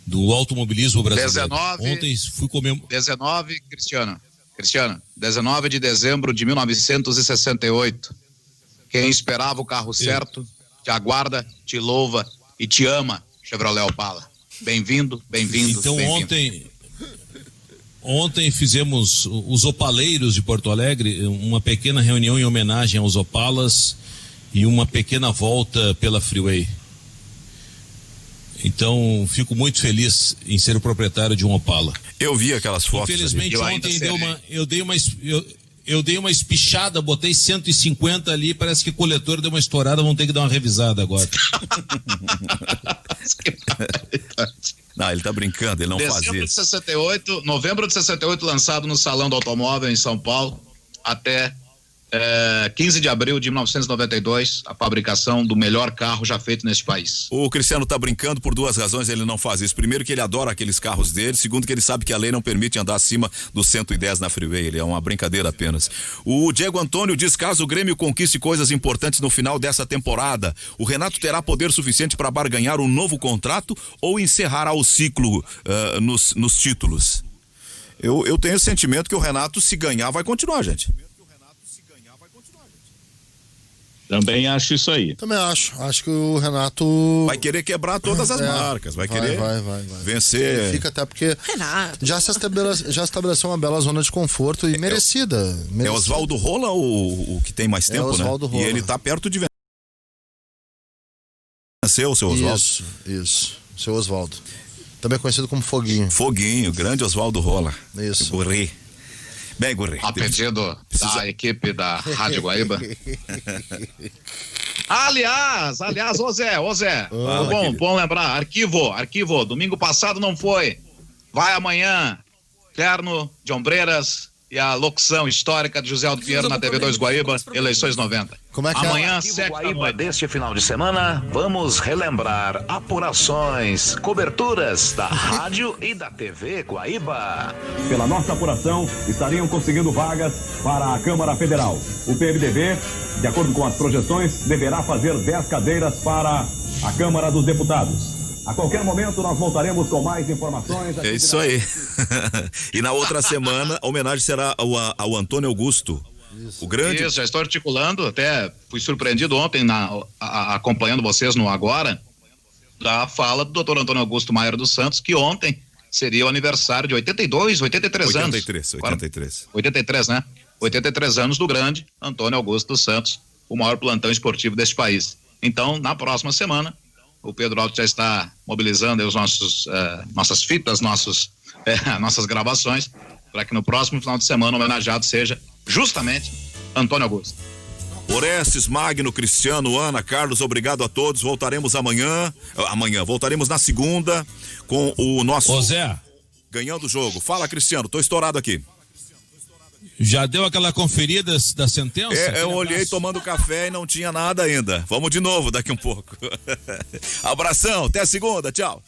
do automobilismo brasileiro. 19, ontem fui comer... 19, Cristiano, 19 de dezembro de 1968. Quem esperava o carro certo, te aguarda, te louva e te ama, Chevrolet Opala. Bem-vindo, bem-vindo. Então, bem-vindo. Ontem fizemos, os opaleiros de Porto Alegre, uma pequena reunião em homenagem aos Opalas e uma pequena volta pela Freeway. Então, fico muito feliz em ser o proprietário de um Opala. Eu vi aquelas fotos. Infelizmente, ontem eu dei uma espichada, botei 150 ali, parece que o coletor deu uma estourada, vão ter que dar uma revisada agora. Não, ele tá brincando, ele não fazia isso. Novembro de 68, lançado no Salão do Automóvel em São Paulo, até 15 de abril de 1992, a fabricação do melhor carro já feito neste país. O Cristiano tá brincando por 2 razões, ele não faz isso. Primeiro, que ele adora aqueles carros dele. Segundo, que ele sabe que a lei não permite andar acima dos 110 na freeway. Ele é uma brincadeira apenas. O Diego Antônio diz: caso o Grêmio conquiste coisas importantes no final dessa temporada, o Renato terá poder suficiente para barganhar um novo contrato ou encerrará o ciclo nos títulos? Eu tenho o sentimento que o Renato, se ganhar, vai continuar, gente. Também acho isso aí. Também acho. Acho que o Renato... vai querer quebrar todas as marcas. Vai querer vencer. Fica até porque Renato já estabeleceu uma bela zona de conforto e merecida. É Oswaldo Rola o que tem mais tempo, Oswaldo né? Rola. E ele tá perto de vencer o seu Oswaldo. Isso. Seu Oswaldo. Também conhecido como Foguinho. Foguinho, grande Oswaldo Rola. Isso. Gurri. Bem, Gurri. A pedido da equipe da Rádio Guaíba. Aliás, ô Zé, bom lembrar, arquivo, domingo passado não foi, vai amanhã, Terno de Ombreiras e a locução histórica de José Aldo Pinheiro na TV 2 Guaíba, eleições 90. Como é que amanhã, é? 7 da Guaíba noite. deste final de semana, vamos relembrar apurações, coberturas da rádio e da TV Guaíba. Pela nossa apuração, estariam conseguindo vagas para a Câmara Federal. O PMDB, de acordo com as projeções, deverá fazer 10 cadeiras para a Câmara dos Deputados. A qualquer momento nós voltaremos com mais informações. É isso aí. E na outra semana, a homenagem será ao Antônio Augusto. Isso. O grande... Isso, já estou articulando, até fui surpreendido ontem acompanhando vocês no Agora, da fala do Dr. Antônio Augusto Maier dos Santos, que ontem seria o aniversário de 83 anos. 83, né? 83 anos do grande Antônio Augusto dos Santos, o maior plantão esportivo deste país. Então, na próxima semana, o Pedro Alto já está mobilizando os nossas fitas, nossas gravações, para que no próximo final de semana o homenageado seja justamente Antônio Augusto. Orestes, Magno, Cristiano, Ana, Carlos, obrigado a todos. Voltaremos amanhã, voltaremos na segunda com o nosso... Ô Zé, ganhando o jogo. Fala, Cristiano, tô estourado aqui. já deu aquela conferida da sentença? Eu olhei tomando café e não tinha nada ainda. Vamos de novo daqui um pouco. Abração, até a segunda, tchau.